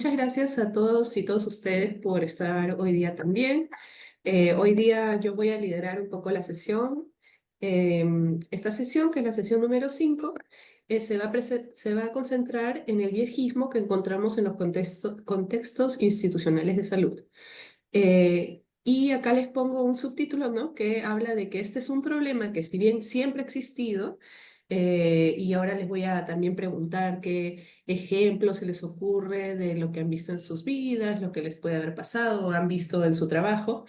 muchas gracias a todos y todas ustedes por estar hoy día también. Hoy día yo voy a liderar un poco la sesión. Esta sesión, que es la sesión número 5, se va a concentrar en el viejismo que encontramos en los contextos institucionales de salud. Y acá les pongo un subtítulo, ¿no? Que habla de que este es un problema que si bien siempre ha existido, y ahora les voy a también preguntar qué ejemplos se les ocurre de lo que han visto en sus vidas, lo que les puede haber pasado o han visto en su trabajo,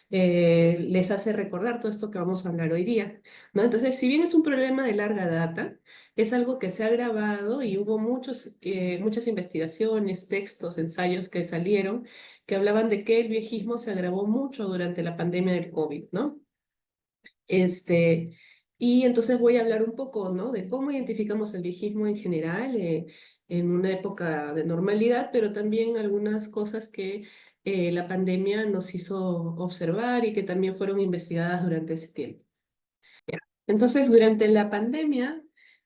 les hace recordar todo esto que vamos a hablar hoy día, ¿no? Entonces, si bien es un problema de larga data, es algo que se ha grabado y hubo muchas investigaciones, textos, ensayos que salieron que hablaban de que el viejismo se agravó mucho durante la pandemia del COVID, ¿no? Este, y entonces voy a hablar un poco, ¿no? De cómo identificamos el viejismo en general, en una época de normalidad, pero también algunas cosas que la pandemia nos hizo observar y que también fueron investigadas durante ese tiempo. Entonces, durante la pandemia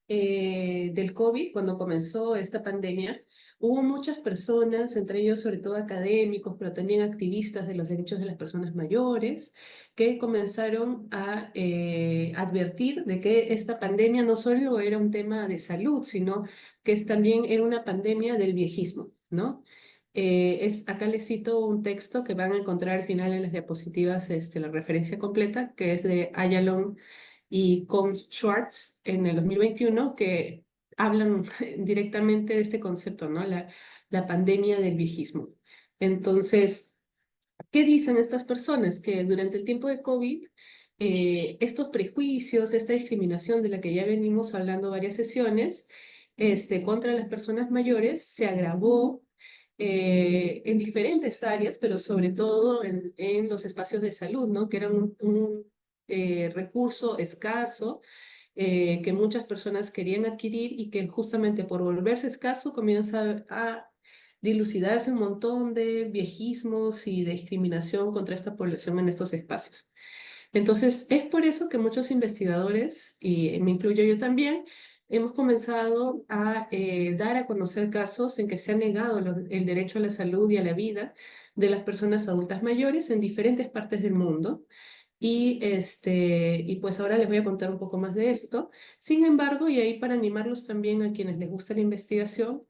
del COVID, cuando comenzó esta pandemia, hubo muchas personas, entre ellos sobre todo académicos, pero también activistas de los derechos de las personas mayores, que comenzaron a advertir de que esta pandemia no solo era un tema de salud, sino que también era una pandemia del viejismo, ¿no? Acá les cito un texto que van a encontrar al final en las diapositivas, la referencia completa, que es de Ayalon y con Schwartz en el 2021, que hablan directamente de este concepto, ¿no? La pandemia del viejismo. Entonces, ¿qué dicen estas personas? Que durante el tiempo de COVID, estos prejuicios, esta discriminación de la que ya venimos hablando varias sesiones, contra las personas mayores se agravó en diferentes áreas, pero sobre todo en los espacios de salud, ¿no? Que eran un recurso escaso que muchas personas querían adquirir y que justamente por volverse escaso comienza a dilucidarse un montón de viejismos y de discriminación contra esta población en estos espacios. Entonces, es por eso que muchos investigadores, y me incluyo yo también, hemos comenzado a dar a conocer casos en que se ha negado el derecho a la salud y a la vida de las personas adultas mayores en diferentes partes del mundo. Y pues ahora les voy a contar un poco más de esto. Sin embargo, y ahí para animarlos también a quienes les gusta la investigación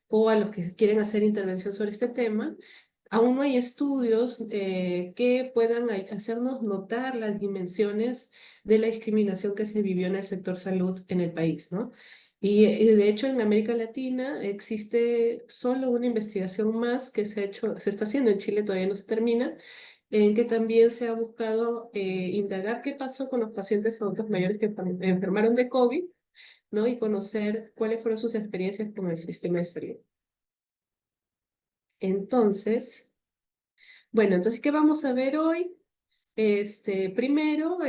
o a los que quieren hacer intervención sobre este tema, aún no hay estudios que puedan hacernos notar las dimensiones de la discriminación que se vivió en el sector salud en el país, ¿no? Y de hecho en América Latina existe solo una investigación más que se está haciendo en Chile, todavía no se termina, en que también se ha buscado indagar qué pasó con los pacientes adultos mayores que enfermaron de COVID, ¿no? Y conocer cuáles fueron sus experiencias con el sistema de salud. Entonces, bueno, entonces, ¿qué vamos a ver hoy? Primero,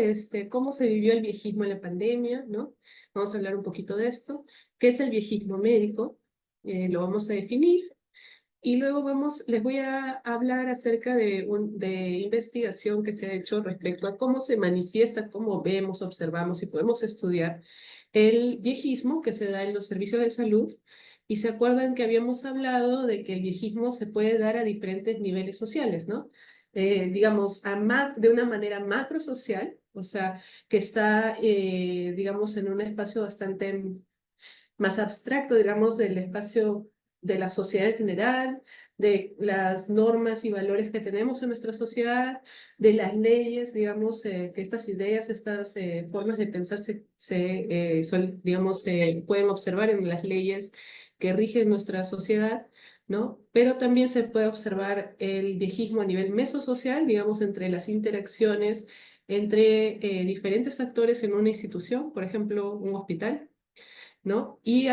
cómo se vivió el viejismo en la pandemia, ¿no? Vamos a hablar un poquito de esto. ¿Qué es el viejismo médico? Lo vamos a definir. Y luego les voy a hablar acerca de investigación que se ha hecho respecto a cómo se manifiesta, cómo vemos, observamos y podemos estudiar el viejismo que se da en los servicios de salud. Y se acuerdan que habíamos hablado de que el viejismo se puede dar a diferentes niveles sociales, ¿no? Digamos, de una manera macrosocial, o sea, que está, digamos, en un espacio bastante más abstracto, digamos, del espacio de la sociedad en general, de las normas y valores que tenemos en nuestra sociedad, de las leyes, digamos, que estas ideas, estas formas de pensar digamos, se pueden observar en las leyes que rigen nuestra sociedad, ¿no? Pero también se puede observar el viejismo a nivel mesosocial, digamos, entre las interacciones entre diferentes actores en una institución, por ejemplo, un hospital, ¿no? Y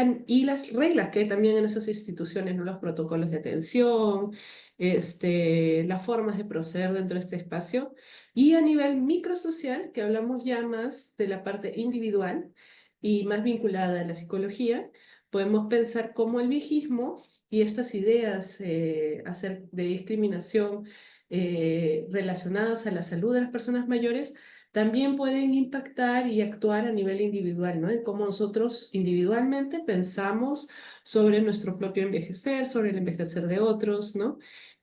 las reglas que hay también en esas instituciones, ¿no? Los protocolos de atención, las formas de proceder dentro de este espacio. Y a nivel microsocial, que hablamos ya más de la parte individual y más vinculada a la psicología, podemos pensar cómo el viejismo y estas ideas de discriminación relacionadas a la salud de las personas mayores también pueden impactar y actuar a nivel individual, ¿no? En cómo nosotros individualmente pensamos sobre nuestro propio envejecer, sobre el envejecer de otros, ¿no?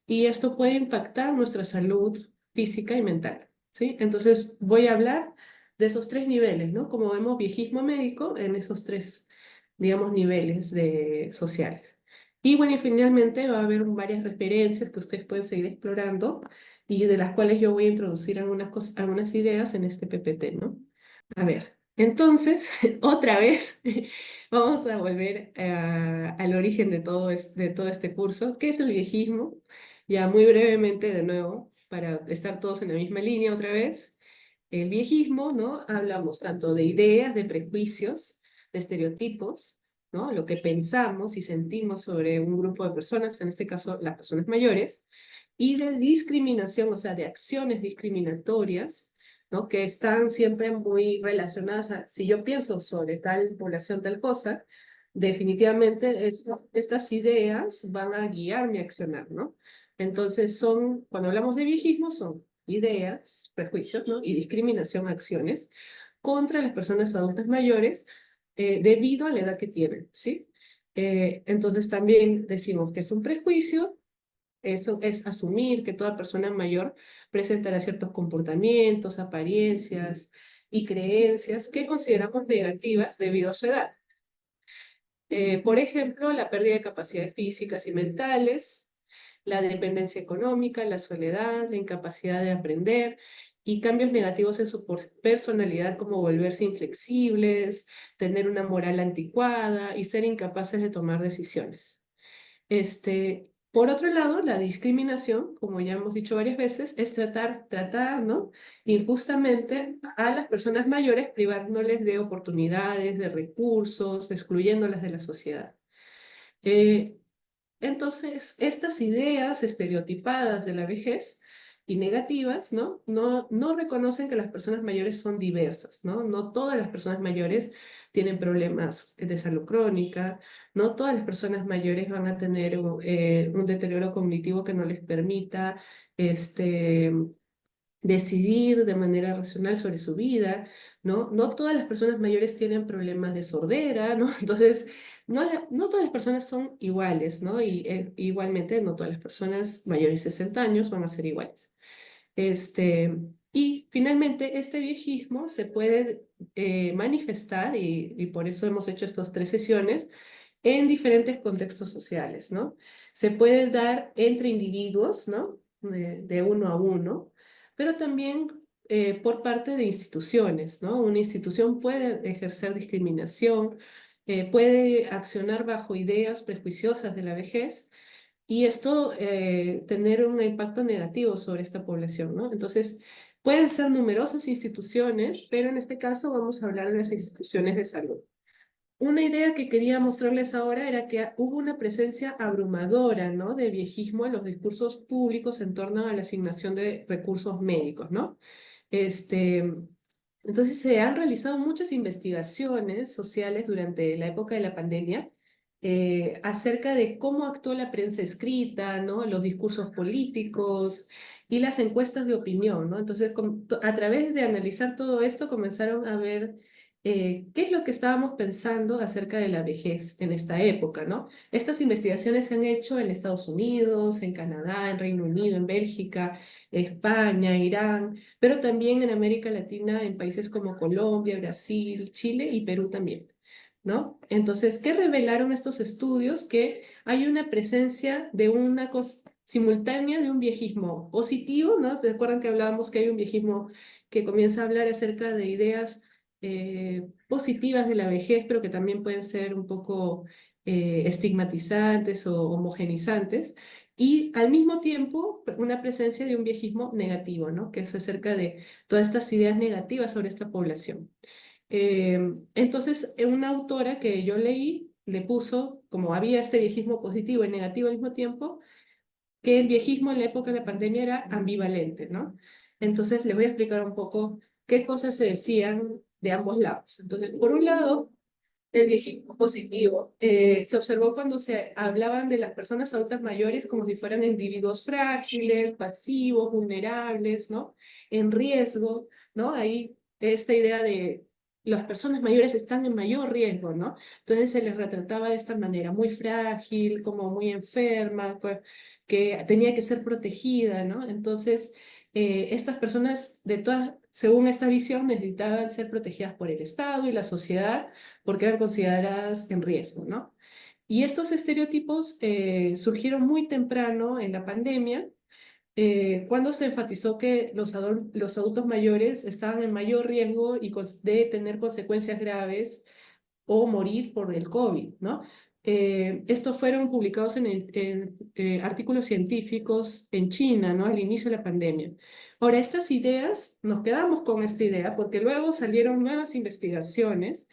Y esto puede impactar nuestra salud física y mental, ¿sí? Entonces voy a hablar de esos tres niveles, ¿no? Como vemos, viejismo médico en esos tres, digamos, niveles sociales. Y bueno, y finalmente va a haber varias referencias que ustedes pueden seguir explorando y de las cuales yo voy a introducir algunas ideas en este PPT, ¿no? A ver, entonces, otra vez, vamos a volver al origen de todo este curso. ¿Qué es el viejismo? Ya muy brevemente, de nuevo, para estar todos en la misma línea otra vez. El viejismo, ¿no? Hablamos tanto de ideas, de prejuicios, de estereotipos, ¿no? Lo que pensamos y sentimos sobre un grupo de personas, en este caso las personas mayores, y de discriminación, o sea, de acciones discriminatorias, ¿no? Que están siempre muy relacionadas a, si yo pienso sobre tal población, tal cosa, definitivamente estas ideas van a guiar mi accionar, ¿no? Entonces cuando hablamos de viejismo, son ideas, prejuicios, ¿no? Y discriminación, acciones contra las personas adultas mayores debido a la edad que tienen, ¿sí? Entonces también decimos que es un prejuicio. Eso es asumir que toda persona mayor presentará ciertos comportamientos, apariencias y creencias que consideramos negativas debido a su edad. Por ejemplo, la pérdida de capacidades físicas y mentales, la dependencia económica, la soledad, la incapacidad de aprender y cambios negativos en su personalidad como volverse inflexibles, tener una moral anticuada y ser incapaces de tomar decisiones. Por otro lado, la discriminación, como ya hemos dicho varias veces, es tratar, ¿no? Injustamente a las personas mayores, privándoles de oportunidades, de recursos, excluyéndolas de la sociedad. Eh, entonces, estas ideas estereotipadas de la vejez y negativas, ¿no? No reconocen que las personas mayores son diversas, ¿no? No todas las personas mayores tienen problemas de salud crónica, no todas las personas mayores van a tener un deterioro cognitivo que no les permita este, decidir de manera racional sobre su vida, ¿no? No todas las personas mayores tienen problemas de sordera, ¿no? Entonces, no todas las personas son iguales, ¿no? Y igualmente no todas las personas mayores de 60 años van a ser iguales. Este, y finalmente, este viejismo se puede manifestar, y por eso hemos hecho estas tres sesiones, en diferentes contextos sociales, ¿no? Se puede dar entre individuos, ¿no? De uno a uno, pero también por parte de instituciones, ¿no? Una institución puede ejercer discriminación, puede accionar bajo ideas prejuiciosas de la vejez y esto tener un impacto negativo sobre esta población, ¿no? Entonces, pueden ser numerosas instituciones, pero en este caso vamos a hablar de las instituciones de salud. Una idea que quería mostrarles ahora era que hubo una presencia abrumadora, ¿no? De viejismo en los discursos públicos en torno a la asignación de recursos médicos, ¿no? Este, entonces se han realizado muchas investigaciones sociales durante la época de la pandemia acerca de cómo actuó la prensa escrita, ¿no? Los discursos políticos y las encuestas de opinión, ¿no? Entonces, a través de analizar todo esto, comenzaron a ver qué es lo que estábamos pensando acerca de la vejez en esta época, ¿no? Estas investigaciones se han hecho en Estados Unidos, en Canadá, en Reino Unido, en Bélgica, España, Irán, pero también en América Latina, en países como Colombia, Brasil, Chile y Perú también, ¿no? Entonces, ¿qué revelaron estos estudios? Que hay una presencia de una cosa simultánea de un viejismo positivo, ¿no? ¿Te acuerdan que hablábamos que hay un viejismo que comienza a hablar acerca de ideas positivas de la vejez, pero que también pueden ser un poco estigmatizantes o homogenizantes? Y al mismo tiempo, una presencia de un viejismo negativo, ¿no? Que es acerca de todas estas ideas negativas sobre esta población. Entonces, una autora que yo leí le puso, como había este viejismo positivo y negativo al mismo tiempo, que el viejismo en la época de la pandemia era ambivalente, ¿no? Entonces, les voy a explicar un poco qué cosas se decían de ambos lados. Entonces, por un lado, el viejismo positivo se observó cuando se hablaban de las personas adultas mayores como si fueran individuos frágiles, pasivos, vulnerables, ¿no? En riesgo, ¿no? Ahí esta idea de las personas mayores están en mayor riesgo, ¿no? Entonces se les retrataba de esta manera, muy frágil, como muy enferma, que tenía que ser protegida, ¿no? Entonces, estas personas, según esta visión, necesitaban ser protegidas por el Estado y la sociedad porque eran consideradas en riesgo, ¿no? Y estos estereotipos surgieron muy temprano en la pandemia, cuando se enfatizó que los adultos mayores estaban en mayor riesgo de tener consecuencias graves o morir por el COVID, ¿no? Estos fueron publicados en artículos científicos en China, ¿no? Al inicio de la pandemia. Ahora, estas ideas, nos quedamos con esta idea porque luego salieron nuevas investigaciones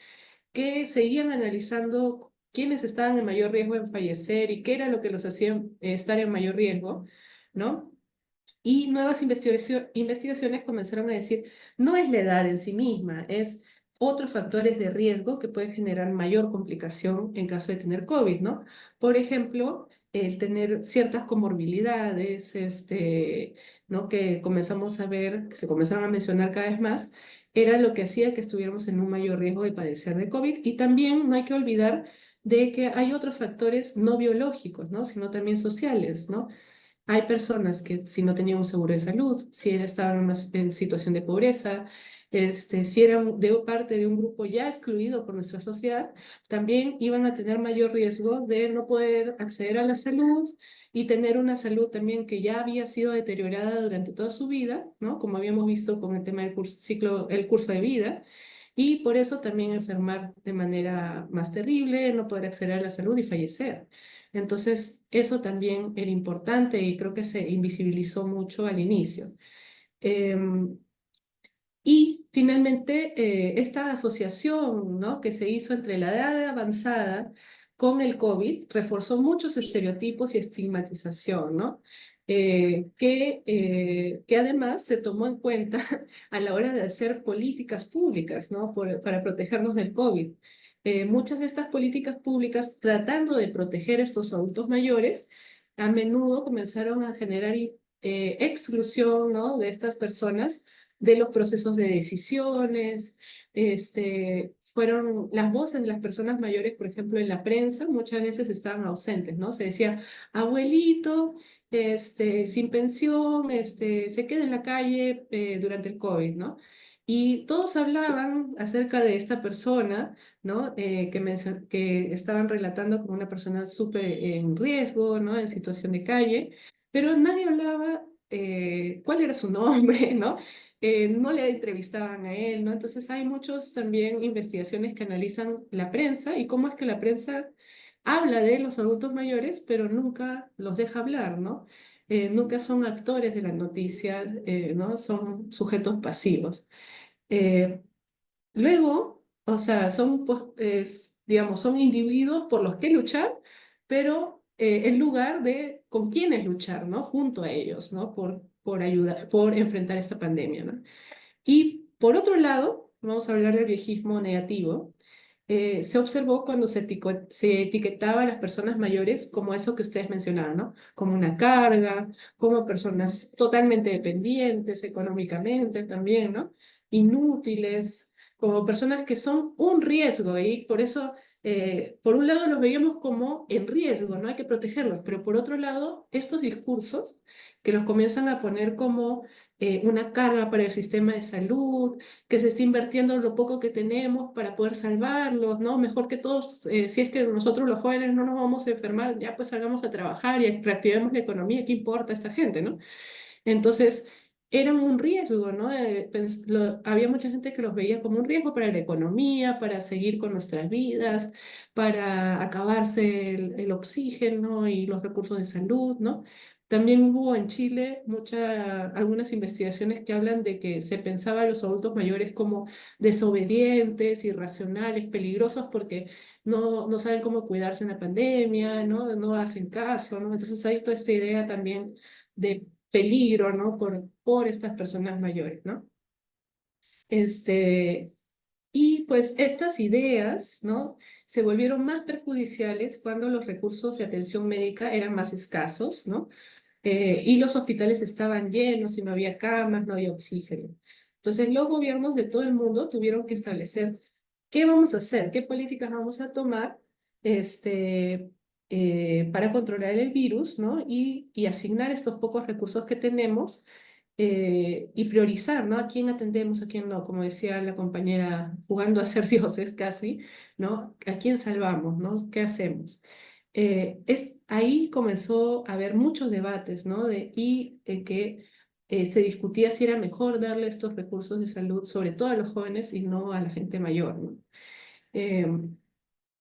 que seguían analizando quiénes estaban en mayor riesgo en fallecer y qué era lo que los hacía estar en mayor riesgo, ¿no? Y nuevas investigaciones comenzaron a decir, no es la edad en sí misma, es otros factores de riesgo que pueden generar mayor complicación en caso de tener COVID, ¿no? Por ejemplo, el tener ciertas comorbilidades, ¿no? Que comenzamos a ver, que se comenzaron a mencionar cada vez más, era lo que hacía que estuviéramos en un mayor riesgo de padecer de COVID. Y también no hay que olvidar de que hay otros factores no biológicos, ¿no? Sino también sociales, ¿no? Hay personas que si no tenían un seguro de salud, si estaban en situación de pobreza, si eran de parte de un grupo ya excluido por nuestra sociedad, también iban a tener mayor riesgo de no poder acceder a la salud y tener una salud también que ya había sido deteriorada durante toda su vida, ¿no? Como habíamos visto con el tema del el curso de vida, y por eso también enfermar de manera más terrible, no poder acceder a la salud y fallecer. Entonces, eso también era importante y creo que se invisibilizó mucho al inicio. Em, y finalmente, esta asociación, ¿no? Que se hizo entre la edad avanzada con el COVID reforzó muchos estereotipos y estigmatización, ¿no? Que además se tomó en cuenta a la hora de hacer políticas públicas, ¿no? Para protegernos del COVID. Muchas de estas políticas públicas, tratando de proteger a estos adultos mayores, a menudo comenzaron a generar exclusión, ¿no? De estas personas de los procesos de decisiones, fueron las voces de las personas mayores, por ejemplo, en la prensa, muchas veces estaban ausentes, ¿no? Se decía, abuelito, sin pensión, se queda en la calle durante el COVID, ¿no? Y todos hablaban acerca de esta persona, ¿no? Que estaban relatando como una persona súper en riesgo, ¿no? En situación de calle, pero nadie hablaba cuál era su nombre, ¿no? No le entrevistaban a él, ¿no? Entonces hay muchos también investigaciones que analizan la prensa y cómo es que la prensa habla de los adultos mayores, pero nunca los deja hablar, ¿no? Nunca son actores de la noticia, ¿no? Son sujetos pasivos. Eh, Luego, o sea, son, pues, digamos, son individuos por los que luchar, pero en lugar de con quiénes luchar, ¿no? Junto a ellos, ¿no? Por ayudar, por enfrentar esta pandemia, ¿no? Y por otro lado, vamos a hablar del viejismo negativo. Se observó cuando se etiquetaba a las personas mayores como eso que ustedes mencionaban, ¿no? Como una carga, como personas totalmente dependientes económicamente también, ¿no? Inútiles, como personas que son un riesgo y por eso, por un lado los veíamos como en riesgo, ¿no? Hay que protegerlos, pero por otro lado, estos discursos que los comienzan a poner como una carga para el sistema de salud, que se está invirtiendo lo poco que tenemos para poder salvarlos, ¿no? Mejor que todos, si es que nosotros los jóvenes no nos vamos a enfermar, ya pues salgamos a trabajar y reactivemos la economía, ¿qué importa a esta gente, ¿no? Entonces, eran un riesgo, ¿no? Había mucha gente que los veía como un riesgo para la economía, para seguir con nuestras vidas, para acabarse el oxígeno y los recursos de salud, ¿no? También hubo en Chile algunas investigaciones que hablan de que se pensaba a los adultos mayores como desobedientes, irracionales, peligrosos porque no saben cómo cuidarse en la pandemia, ¿no? No hacen caso, ¿no? Entonces hay toda esta idea también de peligro, ¿no? Por estas personas mayores, ¿no? Este, y pues estas ideas, ¿no? Se volvieron más perjudiciales cuando los recursos de atención médica eran más escasos, ¿no? Y los hospitales estaban llenos y no había camas, no había oxígeno. Entonces los gobiernos de todo el mundo tuvieron que establecer qué vamos a hacer, qué políticas vamos a tomar para controlar el virus, ¿no? Y asignar estos pocos recursos que tenemos y priorizar, ¿no? A quién atendemos, a quién no, como decía la compañera, jugando a ser dioses casi, ¿no? A quién salvamos, ¿no? ¿Qué hacemos? Ahí comenzó a haber muchos debates, ¿no? Se discutía si era mejor darle estos recursos de salud, sobre todo a los jóvenes y no a la gente mayor, ¿no? Eh,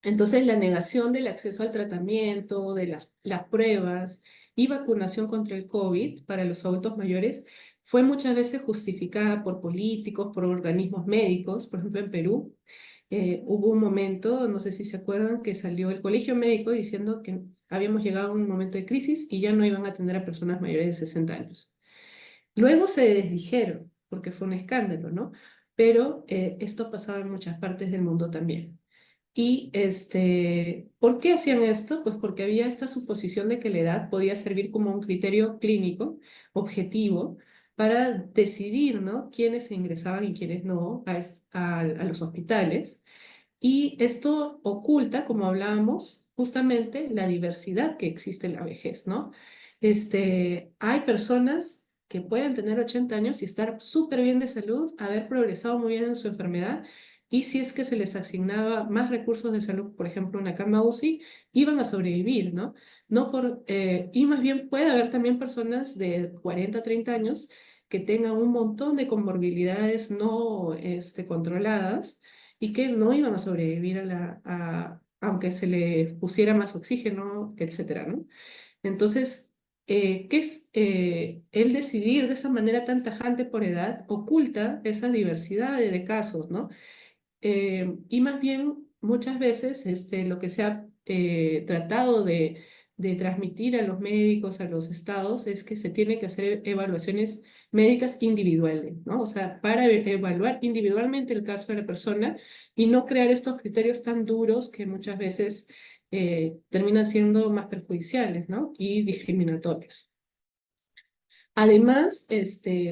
entonces, la negación del acceso al tratamiento, de las pruebas y vacunación contra el COVID para los adultos mayores fue muchas veces justificada por políticos, por organismos médicos. Por ejemplo, en Perú hubo un momento, no sé si se acuerdan, que salió el colegio médico diciendo que habíamos llegado a un momento de crisis y ya no iban a atender a personas mayores de 60 años. Luego se desdijeron, porque fue un escándalo, ¿no? Pero esto pasaba en muchas partes del mundo también. Y ¿por qué hacían esto? Pues porque había esta suposición de que la edad podía servir como un criterio clínico objetivo para decidir, ¿no? Quiénes se ingresaban y quiénes no a los hospitales. Y esto oculta, como hablábamos, justamente la diversidad que existe en la vejez, ¿no? Hay personas que pueden tener 80 años y estar súper bien de salud, haber progresado muy bien en su enfermedad, y si es que se les asignaba más recursos de salud, por ejemplo, una cama UCI, iban a sobrevivir, ¿no? Y más bien puede haber también personas de 40, 30 años que tengan un montón de comorbilidades no controladas y que no iban a sobrevivir aunque se le pusiera más oxígeno, etcétera, ¿no? Entonces, el decidir de esa manera tan tajante por edad oculta esa diversidad de casos, ¿no? Y más bien, muchas veces lo que se ha tratado de transmitir a los médicos, a los estados, es que se tiene que hacer evaluaciones médicas individuales, ¿no? O sea, para evaluar individualmente el caso de la persona y no crear estos criterios tan duros que muchas veces terminan siendo más perjudiciales, ¿no? Y discriminatorios. Además,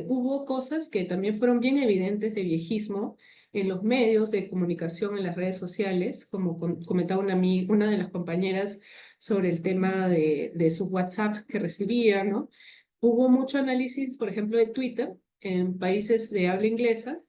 hubo cosas que también fueron bien evidentes de viejismo en los medios de comunicación, en las redes sociales, como comentaba una de las compañeras sobre el tema de sus WhatsApps que recibía, ¿no? Hubo mucho análisis, por ejemplo, de Twitter en países de habla inglesa,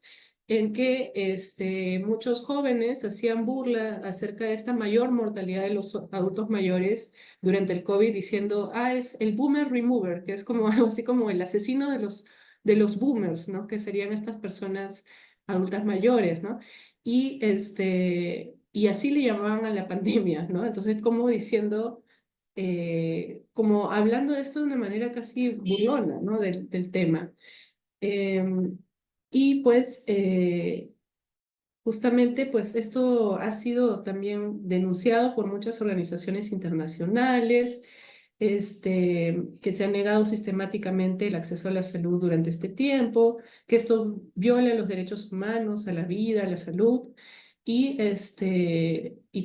en que muchos jóvenes hacían burla acerca de esta mayor mortalidad de los adultos mayores durante el COVID diciendo, es el boomer remover, que es como algo así como el asesino de los boomers, ¿no? Que serían estas personas adultas mayores, ¿no? Y así le llamaban a la pandemia, ¿no? Entonces, como diciendo, como hablando de esto de una manera casi burlona, ¿no? Del tema. Em, y pues justamente, pues esto ha sido también denunciado por muchas organizaciones internacionales, que se ha negado sistemáticamente el acceso a la salud durante este tiempo, que esto viola los derechos humanos, a la vida, a la salud, y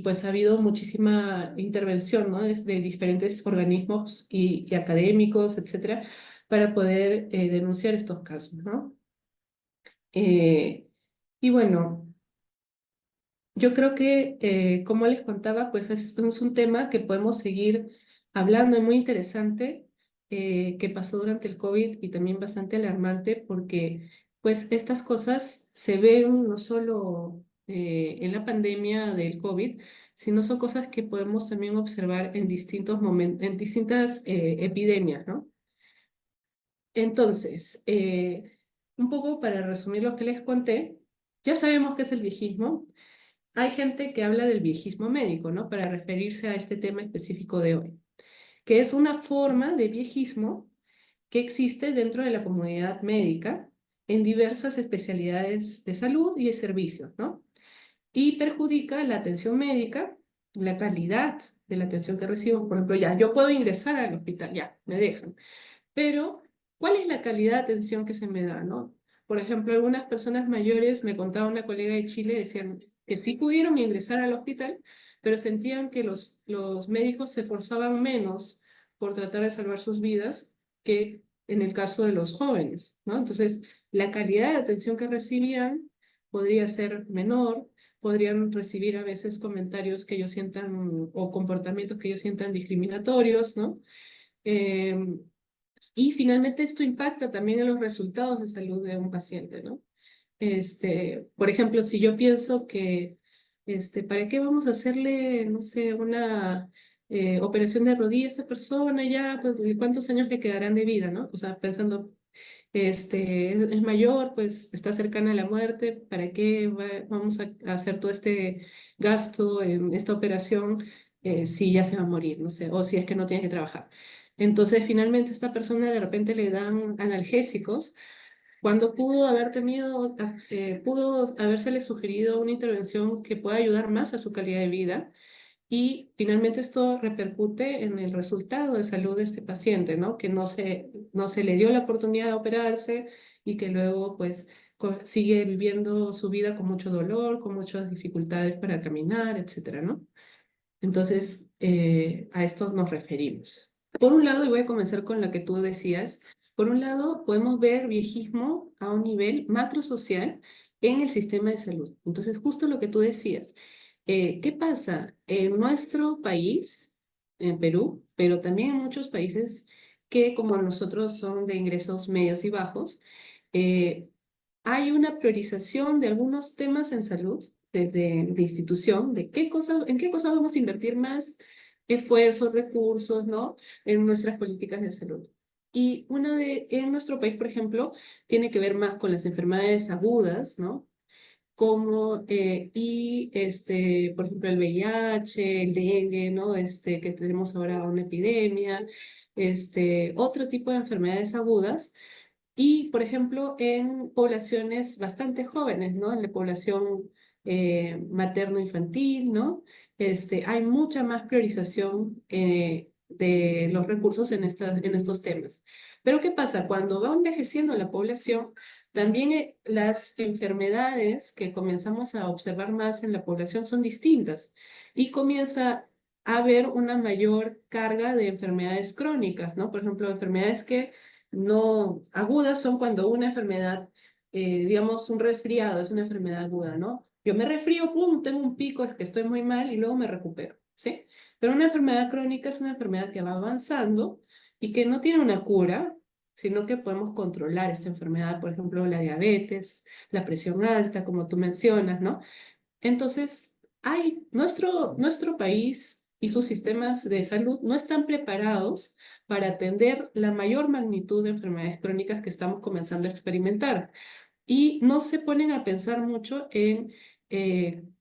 pues ha habido muchísima intervención, ¿no? De diferentes organismos y académicos, etcétera, para poder denunciar estos casos, ¿no? Eh, y bueno. Yo creo que, como les contaba, pues es un tema que podemos seguir hablando, es muy interesante, que pasó durante el COVID y también bastante alarmante porque pues estas cosas se ven no solo en la pandemia del COVID, sino son cosas que podemos también observar en distintos momentos, en distintas epidemias, ¿no? Entonces, un poco para resumir lo que les conté, ya sabemos qué es el viejismo. Hay gente que habla del viejismo médico, ¿no? Para referirse a este tema específico de hoy, que es una forma de viejismo que existe dentro de la comunidad médica en diversas especialidades de salud y de servicios, ¿no? Y perjudica la atención médica, la calidad de la atención que recibo. Por ejemplo, ya, yo puedo ingresar al hospital, ya, me dejan. Pero, ¿cuál es la calidad de atención que se me da, no? Por ejemplo, algunas personas mayores, me contaba una colega de Chile, decían que sí pudieron ingresar al hospital, pero sentían que los médicos se esforzaban menos por tratar de salvar sus vidas que en el caso de los jóvenes, ¿no? Entonces, la calidad de atención que recibían podría ser menor, podrían recibir a veces comentarios que ellos sientan o comportamientos que ellos sientan discriminatorios, ¿no? Eh, y finalmente esto impacta también en los resultados de salud de un paciente, ¿no? Por ejemplo, si yo pienso que, ¿para qué vamos a hacerle, no sé, una operación de rodilla a esta persona ya? Pues, ¿cuántos años le quedarán de vida, no? O sea, pensando, es mayor, pues está cercana a la muerte, ¿para qué vamos a hacer todo este gasto en esta operación si ya se va a morir, no sé, o si es que no tiene que trabajar? Entonces, finalmente, esta persona de repente le dan analgésicos cuando pudo haber tenido, pudo habérsele sugerido una intervención que pueda ayudar más a su calidad de vida y finalmente esto repercute en el resultado de salud de este paciente, ¿no? Que no se le dio la oportunidad de operarse y que luego pues sigue viviendo su vida con mucho dolor, con muchas dificultades para caminar, etcétera, ¿no? Entonces, a esto nos referimos. Por un lado, y voy a comenzar con la que tú decías, por un lado, podemos ver viejismo a un nivel macrosocial en el sistema de salud. Entonces, justo lo que tú decías, ¿qué pasa? En nuestro país, en Perú, pero también en muchos países que como nosotros son de ingresos medios y bajos, eh, hay una priorización de algunos temas en salud, de institución, de en qué cosas vamos a invertir más esfuerzos, recursos, ¿no? En nuestras políticas de salud. Y en nuestro país, por ejemplo, tiene que ver más con las enfermedades agudas, ¿no? Como, por ejemplo, el VIH, el dengue, ¿no? Que tenemos ahora una epidemia, otro tipo de enfermedades agudas y, por ejemplo, en poblaciones bastante jóvenes, ¿no? En la población materno-infantil, ¿no? Hay mucha más priorización de los recursos en estos temas. Pero ¿qué pasa? Cuando va envejeciendo la población, también las enfermedades que comenzamos a observar más en la población son distintas y comienza a haber una mayor carga de enfermedades crónicas, ¿no? Por ejemplo, enfermedades que no agudas son cuando una enfermedad, digamos, un resfriado es una enfermedad aguda, ¿no? Yo me resfrío, pum, tengo un pico, es que estoy muy mal y luego me recupero, ¿sí? Pero una enfermedad crónica es una enfermedad que va avanzando y que no tiene una cura, sino que podemos controlar esta enfermedad, por ejemplo, la diabetes, la presión alta, como tú mencionas, ¿no? Entonces, nuestro país y sus sistemas de salud no están preparados para atender la mayor magnitud de enfermedades crónicas que estamos comenzando a experimentar y no se ponen a pensar mucho en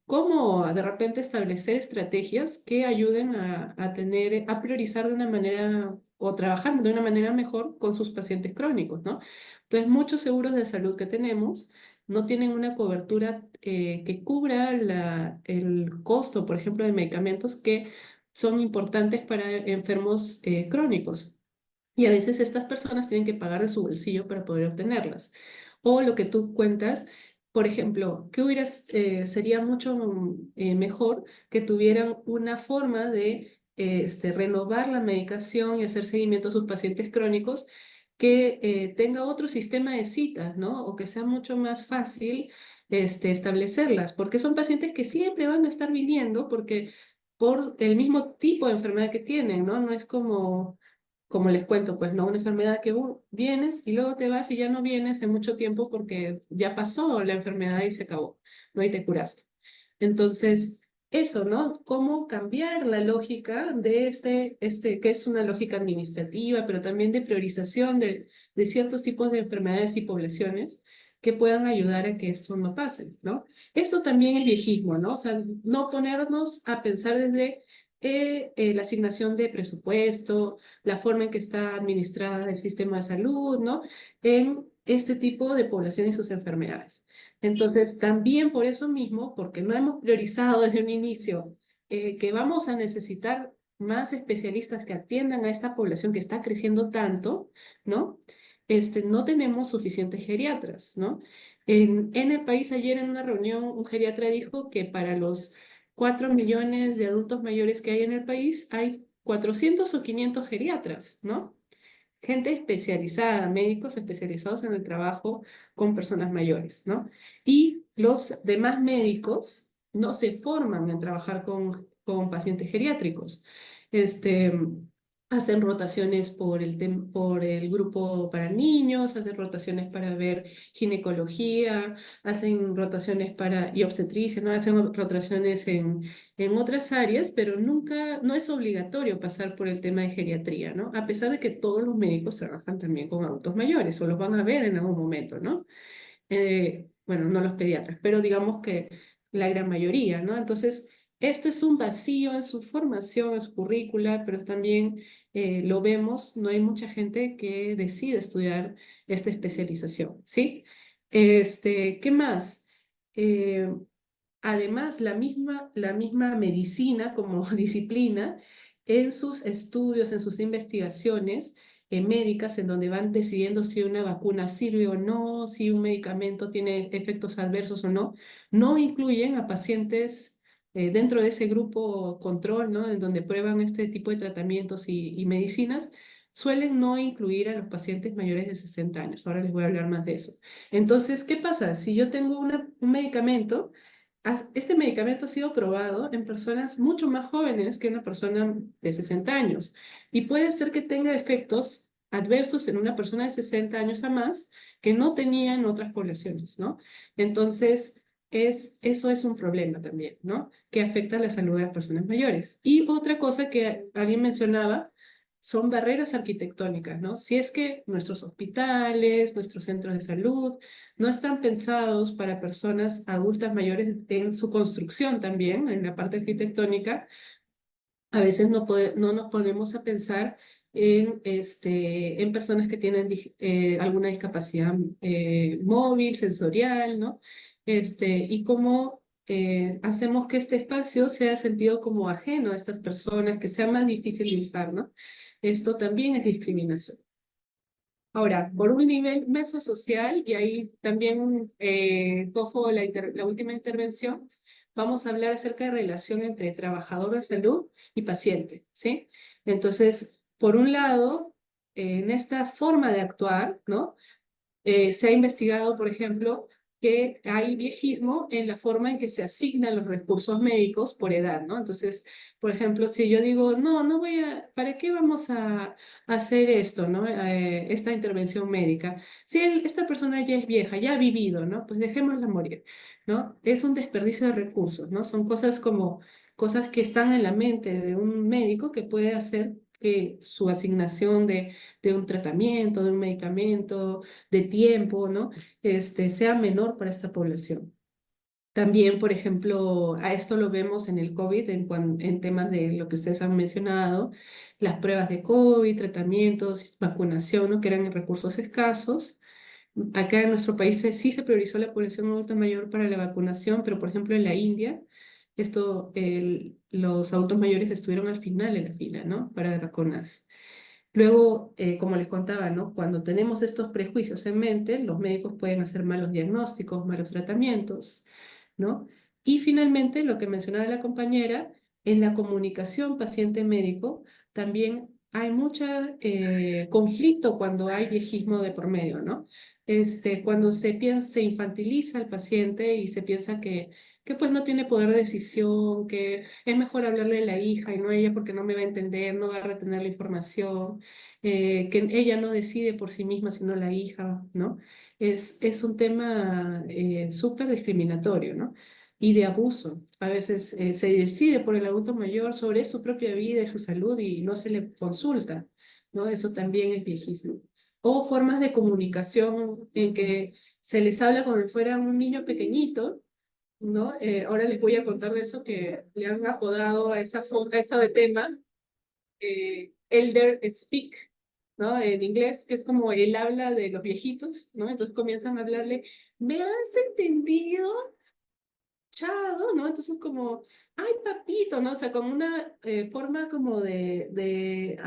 cómo de repente establecer estrategias que ayuden a priorizar de una manera o trabajar de una manera mejor con sus pacientes crónicos, ¿no? Entonces, muchos seguros de salud que tenemos no tienen una cobertura que cubra el costo, por ejemplo, de medicamentos que son importantes para enfermos crónicos. Y a veces estas personas tienen que pagar de su bolsillo para poder obtenerlas. O lo que tú cuentas, por ejemplo, sería mucho mejor que tuvieran una forma de renovar la medicación y hacer seguimiento a sus pacientes crónicos que tenga otro sistema de citas, ¿no? O que sea mucho más fácil establecerlas, porque son pacientes que siempre van a estar viniendo porque por el mismo tipo de enfermedad que tienen, ¿no? No es como les cuento, pues no, una enfermedad que vienes y luego te vas y ya no vienes en mucho tiempo porque ya pasó la enfermedad y se acabó, ¿no? Y te curaste. Entonces, eso, ¿no? Cómo cambiar la lógica de que es una lógica administrativa, pero también de priorización de ciertos tipos de enfermedades y poblaciones que puedan ayudar a que esto no pase, ¿no? Esto también es viejismo, ¿no? O sea, no ponernos a pensar desde la asignación de presupuesto, la forma en que está administrada el sistema de salud, ¿no? En este tipo de población y sus enfermedades. Entonces, también por eso mismo, porque no hemos priorizado desde un inicio que vamos a necesitar más especialistas que atiendan a esta población que está creciendo tanto, ¿no? No tenemos suficientes geriatras, ¿no? En el país ayer en una reunión un geriatra dijo que para los 4 millones de adultos mayores que hay en el país hay 400 o 500 geriatras, ¿no? gente especializada, médicos especializados en el trabajo con personas mayores, ¿no? Y los demás médicos no se forman en trabajar con pacientes geriátricos. Este, hacen rotaciones por el grupo para niños, hacen rotaciones para ver ginecología, hacen rotaciones y obstetricia, ¿no? Hacen rotaciones en otras áreas, pero nunca, no es obligatorio pasar por el tema de geriatría, ¿no? A pesar de que todos los médicos trabajan también con adultos mayores o los van a ver en algún momento, ¿no? Bueno, no los pediatras, pero digamos que la gran mayoría, ¿no? Entonces, esto es un vacío en su formación, en su currícula, pero también lo vemos, no hay mucha gente que decide estudiar esta especialización, ¿sí? ¿Qué más? Eh, Además, la misma medicina como disciplina, en sus estudios, en sus investigaciones médicas, en donde van decidiendo si una vacuna sirve o no, si un medicamento tiene efectos adversos o no, no incluyen a pacientes dentro de ese grupo control, ¿no? En donde prueban este tipo de tratamientos y medicinas, suelen no incluir a los pacientes mayores de 60 años. Ahora les voy a hablar más de eso. Entonces, ¿qué pasa? Si yo tengo un medicamento, este medicamento ha sido probado en personas mucho más jóvenes que una persona de 60 años y puede ser que tenga efectos adversos en una persona de 60 años a más que no tenía en otras poblaciones, ¿no? Entonces, eso es un problema también, ¿no? Que afecta a la salud de las personas mayores. Y otra cosa que alguien mencionaba son barreras arquitectónicas, ¿no? Si es que nuestros hospitales, nuestros centros de salud, no están pensados para personas adultas mayores en su construcción también, en la parte arquitectónica. A veces no nos ponemos a pensar en personas que tienen alguna discapacidad móvil, sensorial, ¿no? Y cómo hacemos que este espacio sea sentido como ajeno a estas personas, que sea más difícil de usar, ¿no? Esto también es discriminación. Ahora, por un nivel mesosocial, y ahí también cojo la última intervención, vamos a hablar acerca de relación entre trabajador de salud y paciente, ¿sí? Entonces, por un lado, en esta forma de actuar, ¿no? Se ha investigado, por ejemplo, que hay viejismo en la forma en que se asignan los recursos médicos por edad, ¿no? Entonces, por ejemplo, si yo digo, no, no voy a, ¿para qué vamos a hacer esto, ¿no? Esta intervención médica. Si esta persona ya es vieja, ya ha vivido, ¿no? Pues dejémosla morir, ¿no? Es un desperdicio de recursos, ¿no? Son cosas como cosas que están en la mente de un médico que puede hacer que su asignación de un tratamiento, de un medicamento, de tiempo, ¿no? Sea menor para esta población. También, por ejemplo, a esto lo vemos en el COVID, en temas de lo que ustedes han mencionado, las pruebas de COVID, tratamientos, vacunación, ¿no? Que eran recursos escasos. Acá en nuestro país sí se priorizó la población adulta mayor para la vacunación, pero por ejemplo en la India, los adultos mayores estuvieron al final de la fila, ¿no? Para vacunas. Luego, como les contaba, ¿no? Cuando tenemos estos prejuicios en mente, los médicos pueden hacer malos diagnósticos, malos tratamientos, ¿no? Y finalmente, lo que mencionaba la compañera, en la comunicación paciente-médico también hay mucho conflicto cuando hay viejismo de por medio, ¿no? Cuando se infantiliza al paciente y se piensa que pues no tiene poder de decisión, que es mejor hablarle a la hija y no a ella porque no me va a entender, no va a retener la información, que ella no decide por sí misma, sino la hija, ¿no? Es un tema súper discriminatorio, ¿no? Y de abuso. A veces se decide por el adulto mayor sobre su propia vida y su salud y no se le consulta, ¿no? Eso también es viejísimo. O formas de comunicación en que se les habla como si fuera un niño pequeñito, ¿no? Ahora les voy a contar de eso que le han apodado a a esa de tema, Elder Speak, ¿no? En inglés, que es como el habla de los viejitos, ¿no? Entonces comienzan a hablarle, ¿me has entendido? Chado, ¿no? Entonces como, ay, papito, ¿no? O sea, como una forma como de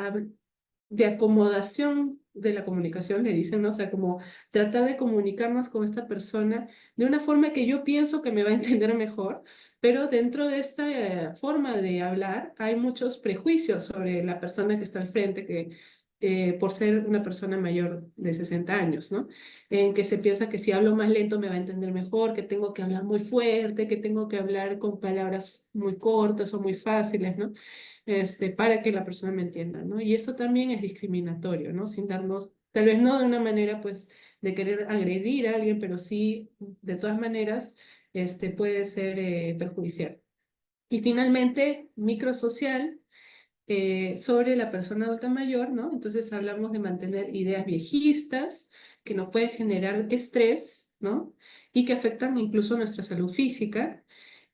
acomodación de la comunicación, le dicen, ¿no? O sea, como tratar de comunicarnos con esta persona de una forma que yo pienso que me va a entender mejor, pero dentro de esta forma de hablar hay muchos prejuicios sobre la persona que está al frente, que por ser una persona mayor de 60 años, ¿no? En que se piensa que si hablo más lento me va a entender mejor, que tengo que hablar muy fuerte, que tengo que hablar con palabras muy cortas o muy fáciles, ¿no? Para que la persona me entienda, ¿no? Y eso también es discriminatorio, ¿no? Sin darnos, tal vez no de una manera, pues, de querer agredir a alguien, pero sí, de todas maneras, puede ser perjudicial. Y finalmente, microsocial, sobre la persona adulta mayor, ¿no? Entonces hablamos de mantener ideas viejistas que nos pueden generar estrés, ¿no? Y que afectan incluso nuestra salud física.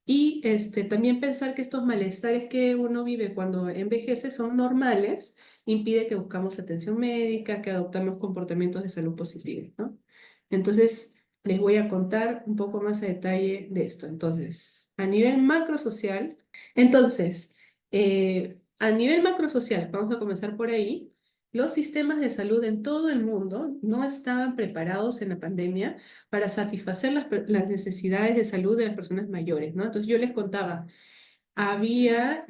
Y también pensar que estos malestares que uno vive cuando envejece son normales, impide que buscamos atención médica, que adoptamos comportamientos de salud positivos, ¿no? Entonces, les voy a contar un poco más a detalle de esto. Entonces, a nivel macrosocial, a nivel macrosocial, vamos a comenzar por ahí, los sistemas de salud en todo el mundo no estaban preparados en la pandemia para satisfacer las necesidades de salud de las personas mayores, ¿no? Entonces yo les contaba, había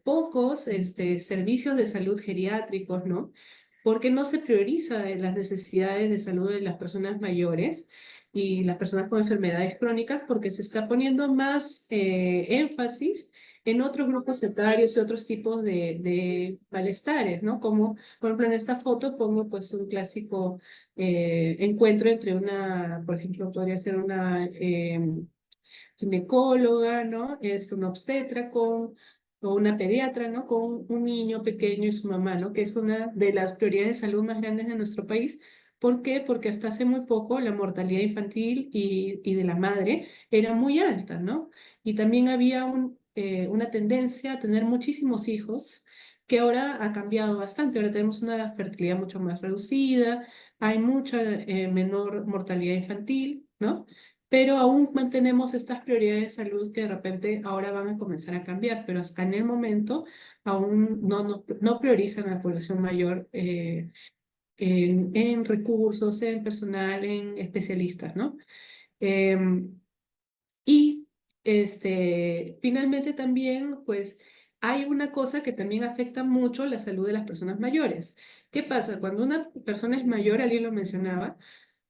pocos servicios de salud geriátricos, ¿no? Porque no se prioriza las necesidades de salud de las personas mayores y las personas con enfermedades crónicas porque se está poniendo más énfasis en otros grupos etarios y otros tipos de malestares, ¿no? Como, por ejemplo, en esta foto pongo pues un clásico encuentro entre por ejemplo, podría ser una ginecóloga, ¿no? Es una obstetra o una pediatra, ¿no? Con un niño pequeño y su mamá, ¿no? Que es una de las prioridades de salud más grandes de nuestro país. ¿Por qué? Porque hasta hace muy poco la mortalidad infantil y de la madre era muy alta, ¿no? Y también había una tendencia a tener muchísimos hijos, que ahora ha cambiado bastante. Ahora tenemos una fertilidad mucho más reducida, hay mucha menor mortalidad infantil, ¿no? Pero aún mantenemos estas prioridades de salud que de repente ahora van a comenzar a cambiar, pero hasta en el momento aún no priorizan a la población mayor en recursos, en personal, en especialistas, ¿no? Em, y finalmente también, pues, hay una cosa que también afecta mucho la salud de las personas mayores. ¿Qué pasa? Cuando una persona es mayor, alguien lo mencionaba,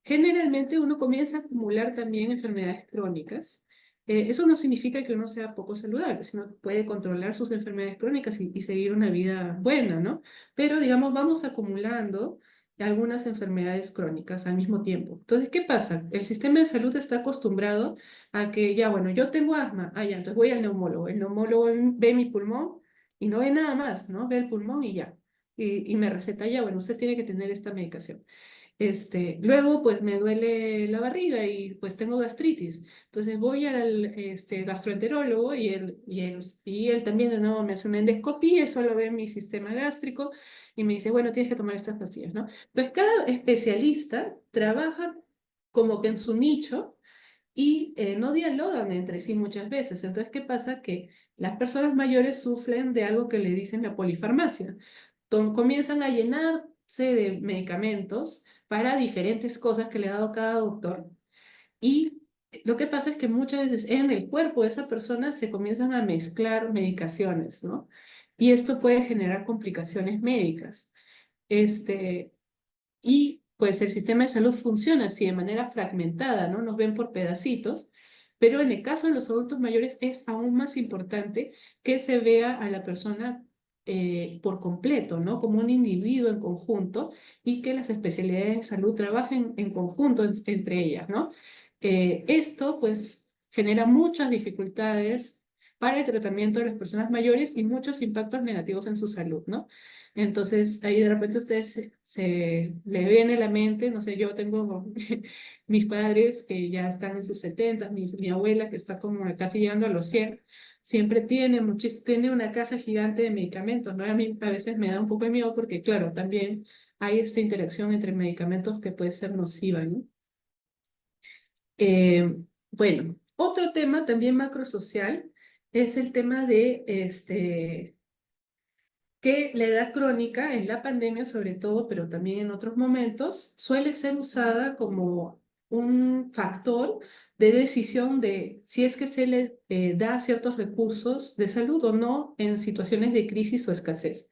generalmente uno comienza a acumular también enfermedades crónicas. Eso no significa que uno sea poco saludable, sino que puede controlar sus enfermedades crónicas y seguir una vida buena, ¿no? Pero, digamos, vamos acumulando algunas enfermedades crónicas al mismo tiempo. Entonces, ¿qué pasa? El sistema de salud está acostumbrado a que, ya, bueno, yo tengo asma, ya, entonces voy al neumólogo. El neumólogo ve mi pulmón y no ve nada más, ¿no? Ve el pulmón y ya. Y me receta, ya, bueno, usted tiene que tener esta medicación. Luego, pues me duele la barriga y pues tengo gastritis. Entonces voy al gastroenterólogo y él también de nuevo me hace una endoscopía, solo ve mi sistema gástrico y me dice, bueno, tienes que tomar estas pastillas, ¿no? Pues cada especialista trabaja como que en su nicho y no dialogan entre sí muchas veces. Entonces, ¿qué pasa? Que las personas mayores sufren de algo que le dicen la polifarmacia. Comienzan a llenarse de medicamentos para diferentes cosas que le ha dado cada doctor. Y lo que pasa es que muchas veces en el cuerpo de esa persona se comienzan a mezclar medicaciones, ¿no? Y esto puede generar complicaciones médicas. Este, y pues el sistema de salud funciona así de manera fragmentada, ¿no? Nos ven por pedacitos, pero en el caso de los adultos mayores es aún más importante que se vea a la persona por completo, ¿no? Como un individuo en conjunto y que las especialidades de salud trabajen en conjunto entre ellas, ¿no? Esto pues genera muchas dificultades para el tratamiento de las personas mayores y muchos impactos negativos en su salud, ¿no? Entonces, ahí de repente ustedes se le viene a la mente, no sé, yo tengo mis padres que ya están en sus 70, mi abuela que está como casi llegando a los 100, siempre tiene una caja gigante de medicamentos, ¿no? A mí a veces me da un poco de miedo porque, claro, también hay esta interacción entre medicamentos que puede ser nociva, ¿no? Eh, bueno, otro tema también macrosocial es el tema de que la edad crónica en la pandemia sobre todo, pero también en otros momentos, suele ser usada como un factor de decisión de si es que se le da ciertos recursos de salud o no en situaciones de crisis o escasez.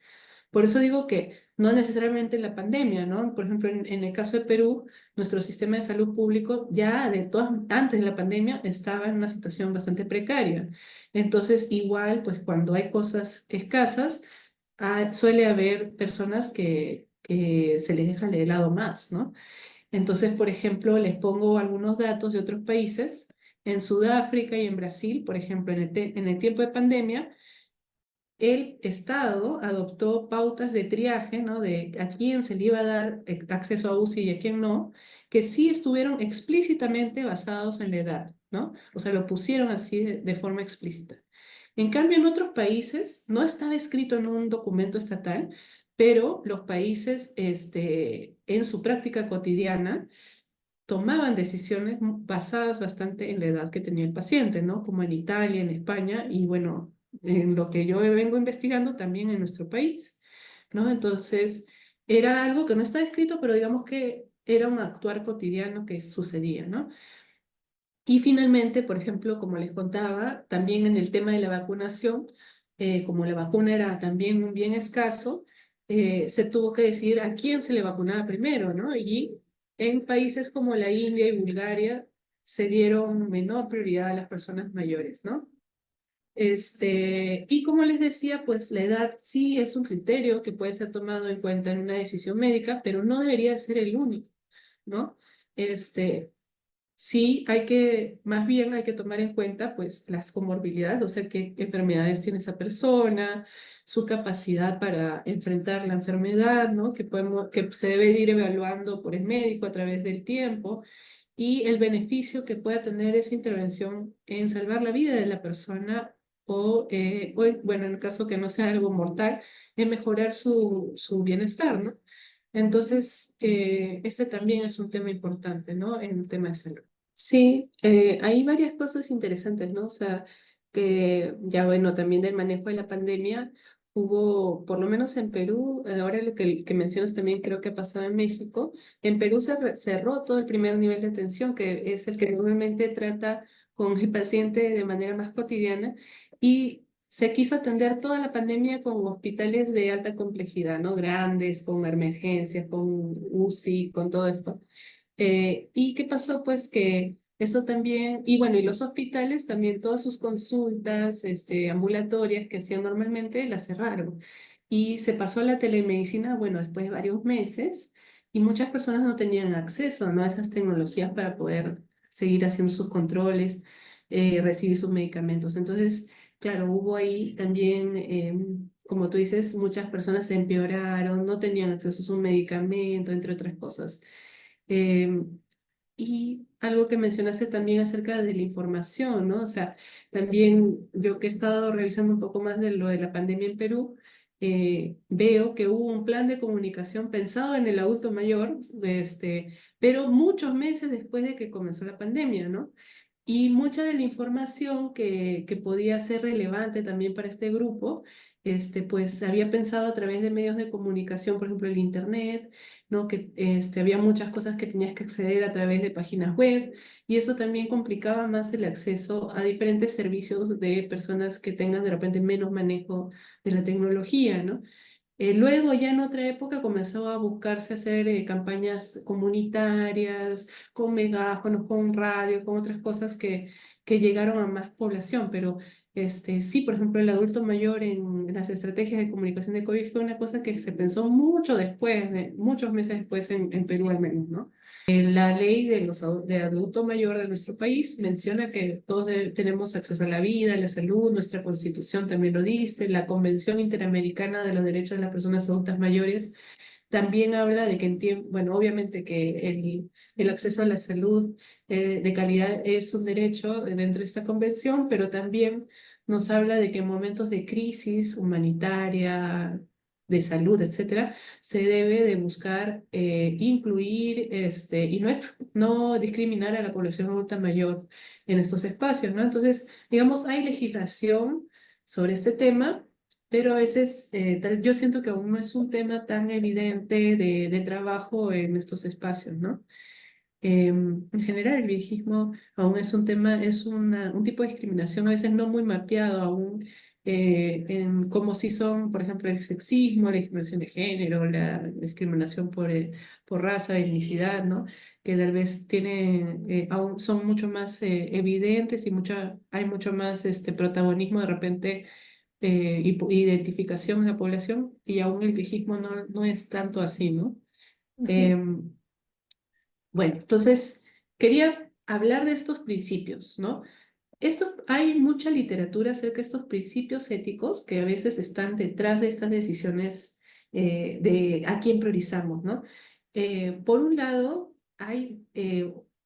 Por eso digo que no necesariamente la pandemia, ¿no? Por ejemplo, en el caso de Perú, nuestro sistema de salud público ya antes de la pandemia estaba en una situación bastante precaria. Entonces, igual, pues cuando hay cosas escasas, suele haber personas que se les deja de lado más, ¿no? Entonces, por ejemplo, les pongo algunos datos de otros países. En Sudáfrica y en Brasil, por ejemplo, en el tiempo de pandemia, el Estado adoptó pautas de triaje, ¿no? De a quién se le iba a dar acceso a UCI y a quién no, que sí estuvieron explícitamente basados en la edad, ¿no? O sea, lo pusieron así de forma explícita. En cambio, en otros países no estaba escrito en un documento estatal, pero los países, en su práctica cotidiana, tomaban decisiones basadas bastante en la edad que tenía el paciente, ¿no? Como en Italia, en España y bueno, en lo que yo vengo investigando también en nuestro país, ¿no? Entonces, era algo que no está escrito, pero digamos que era un actuar cotidiano que sucedía, ¿no? Y finalmente, por ejemplo, como les contaba, también en el tema de la vacunación, como la vacuna era también un bien escaso, se tuvo que decidir a quién se le vacunaba primero, ¿no? Y en países como la India y Bulgaria se dieron menor prioridad a las personas mayores, ¿no? Y como les decía, pues la edad sí es un criterio que puede ser tomado en cuenta en una decisión médica, pero no debería ser el único, ¿no? Este, Sí, más bien hay que tomar en cuenta pues las comorbilidades, o sea, qué enfermedades tiene esa persona, su capacidad para enfrentar la enfermedad, ¿no? Que se debe ir evaluando por el médico a través del tiempo y el beneficio que pueda tener esa intervención en salvar la vida de la persona bueno, en el caso que no sea algo mortal, en mejorar su bienestar, ¿no? Entonces, este también es un tema importante, ¿no? En el tema de salud. Sí, hay varias cosas interesantes, ¿no? O sea, que ya bueno, también del manejo de la pandemia, hubo, por lo menos en Perú, ahora lo que mencionas también creo que ha pasado en México, en Perú se cerró todo el primer nivel de atención, que es el que normalmente trata con el paciente de manera más cotidiana, y se quiso atender toda la pandemia con hospitales de alta complejidad, ¿no? Grandes, con emergencias, con UCI, con todo esto. ¿Y qué pasó? Pues que eso también, y bueno, y los hospitales también todas sus consultas ambulatorias que hacían normalmente las cerraron. Y se pasó a la telemedicina, bueno, después de varios meses, y muchas personas no tenían acceso, ¿no? A esas tecnologías para poder seguir haciendo sus controles, recibir sus medicamentos. Entonces, claro, hubo ahí también, como tú dices, muchas personas se empeoraron, no tenían acceso a su medicamento, entre otras cosas. Em, y algo que mencionaste también acerca de la información, ¿no? O sea, también yo que he estado revisando un poco más de lo de la pandemia en Perú, veo que hubo un plan de comunicación pensado en el adulto mayor, pero muchos meses después de que comenzó la pandemia, ¿no? Y mucha de la información que podía ser relevante también para este grupo, pues se había pensado a través de medios de comunicación, por ejemplo, el Internet, ¿no? Que había muchas cosas que tenías que acceder a través de páginas web y eso también complicaba más el acceso a diferentes servicios de personas que tengan de repente menos manejo de la tecnología, ¿no? Luego, ya en otra época, comenzó a buscarse hacer campañas comunitarias, con megáfonos, con radio, con otras cosas que llegaron a más población. Pero sí, por ejemplo, el adulto mayor en las estrategias de comunicación de COVID fue una cosa que se pensó mucho después, muchos meses después en Perú al menos, ¿no? La ley de adulto mayor de nuestro país menciona que todos tenemos acceso a la vida, a la salud, nuestra constitución también lo dice, la Convención Interamericana de los Derechos de las Personas Adultas Mayores también habla de que, bueno, obviamente que el acceso a la salud de calidad es un derecho dentro de esta convención, pero también nos habla de que en momentos de crisis humanitaria, de salud, etcétera, se debe de buscar incluir y no discriminar a la población adulta mayor en estos espacios, ¿no? Entonces, digamos, hay legislación sobre este tema, pero a veces yo siento que aún no es un tema tan evidente de trabajo en estos espacios, ¿no? En general, el viejismo aún es un tema, un tipo de discriminación a veces no muy mapeado aún en cómo sí son, por ejemplo, el sexismo, la discriminación de género, la discriminación por raza, etnicidad, ¿no? Que tal vez aún son mucho más evidentes y hay mucho más protagonismo de repente identificación en la población y aún el viejismo no es tanto así, ¿no? Ujú, Em, bueno, entonces quería hablar de estos principios, ¿no? Hay mucha literatura acerca de estos principios éticos que a veces están detrás de estas decisiones de a quién priorizamos, ¿no? Por un lado, hay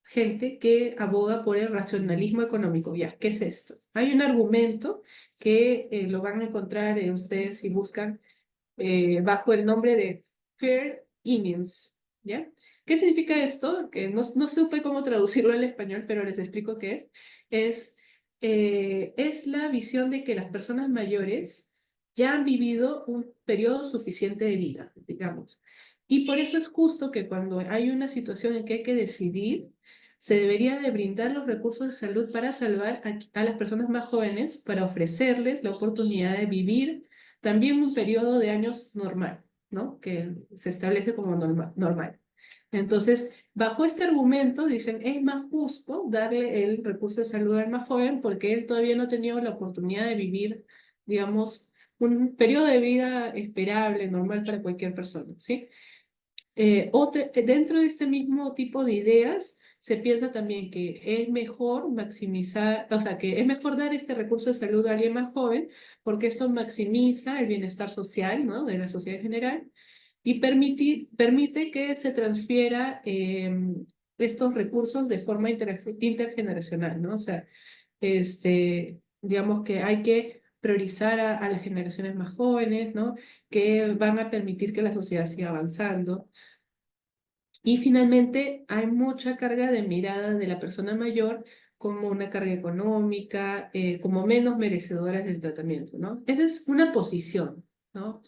gente que aboga por el racionalismo económico. Ya, ¿qué es esto? Hay un argumento que lo van a encontrar ustedes si buscan bajo el nombre de fair innings, ¿ya? ¿Qué significa esto? Que no supe cómo traducirlo al español, pero les explico qué es. Es, es la visión de que las personas mayores ya han vivido un periodo suficiente de vida, digamos. Y por eso es justo que cuando hay una situación en que hay que decidir, se debería de brindar los recursos de salud para salvar a las personas más jóvenes, para ofrecerles la oportunidad de vivir también un periodo de años normal, ¿no? Que se establece como normal. Entonces, bajo este argumento, dicen, es más justo darle el recurso de salud al más joven porque él todavía no ha tenido la oportunidad de vivir, digamos, un periodo de vida esperable, normal para cualquier persona, ¿sí? Dentro de este mismo tipo de ideas, se piensa también que es mejor maximizar, o sea, que es mejor dar este recurso de salud a alguien más joven, porque eso maximiza el bienestar social, ¿no? De la sociedad en general y permite que se transfiera estos recursos de forma intergeneracional, ¿no? O sea, digamos que hay que priorizar a las generaciones más jóvenes, ¿no? Que van a permitir que la sociedad siga avanzando. Y finalmente, hay mucha carga de mirada de la persona mayor como una carga económica, como menos merecedoras del tratamiento, ¿no? Esa es una posición, ¿no?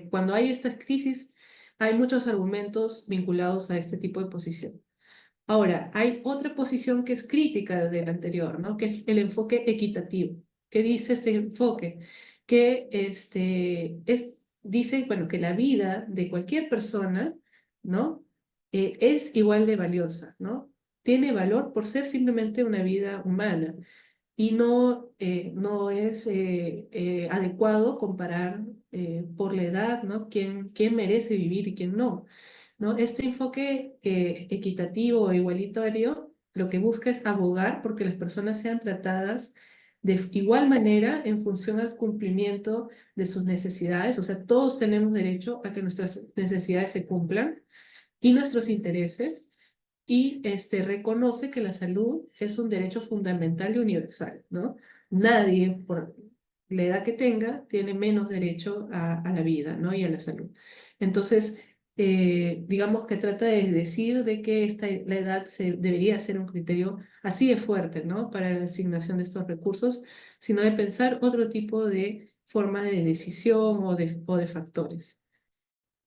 Cuando hay estas crisis, hay muchos argumentos vinculados a este tipo de posición. Ahora, hay otra posición que es crítica de la anterior, ¿no? Que es el enfoque equitativo. ¿Qué dice este enfoque? Que dice, bueno, que la vida de cualquier persona, ¿no? Es igual de valiosa, ¿no? Tiene valor por ser simplemente una vida humana y no es adecuado comparar por la edad, ¿no? ¿Quién merece vivir y quién no? ¿No? Este enfoque equitativo o igualitario lo que busca es abogar porque las personas sean tratadas de igual manera en función al cumplimiento de sus necesidades. O sea, todos tenemos derecho a que nuestras necesidades se cumplan y nuestros intereses y reconoce que la salud es un derecho fundamental y universal, ¿no? Nadie, por la edad que tenga, tiene menos derecho a la vida, ¿no? Y a la salud. Entonces, digamos que trata de decir de que la edad debería ser un criterio así de fuerte, ¿no? Para la asignación de estos recursos, sino de pensar otro tipo de forma de decisión o de factores.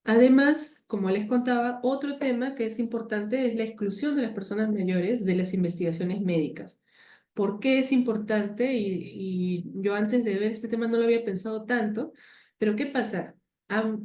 Además, como les contaba, otro tema que es importante es la exclusión de las personas mayores de las investigaciones médicas. ¿Por qué es importante? Y yo antes de ver este tema no lo había pensado tanto, pero ¿qué pasa?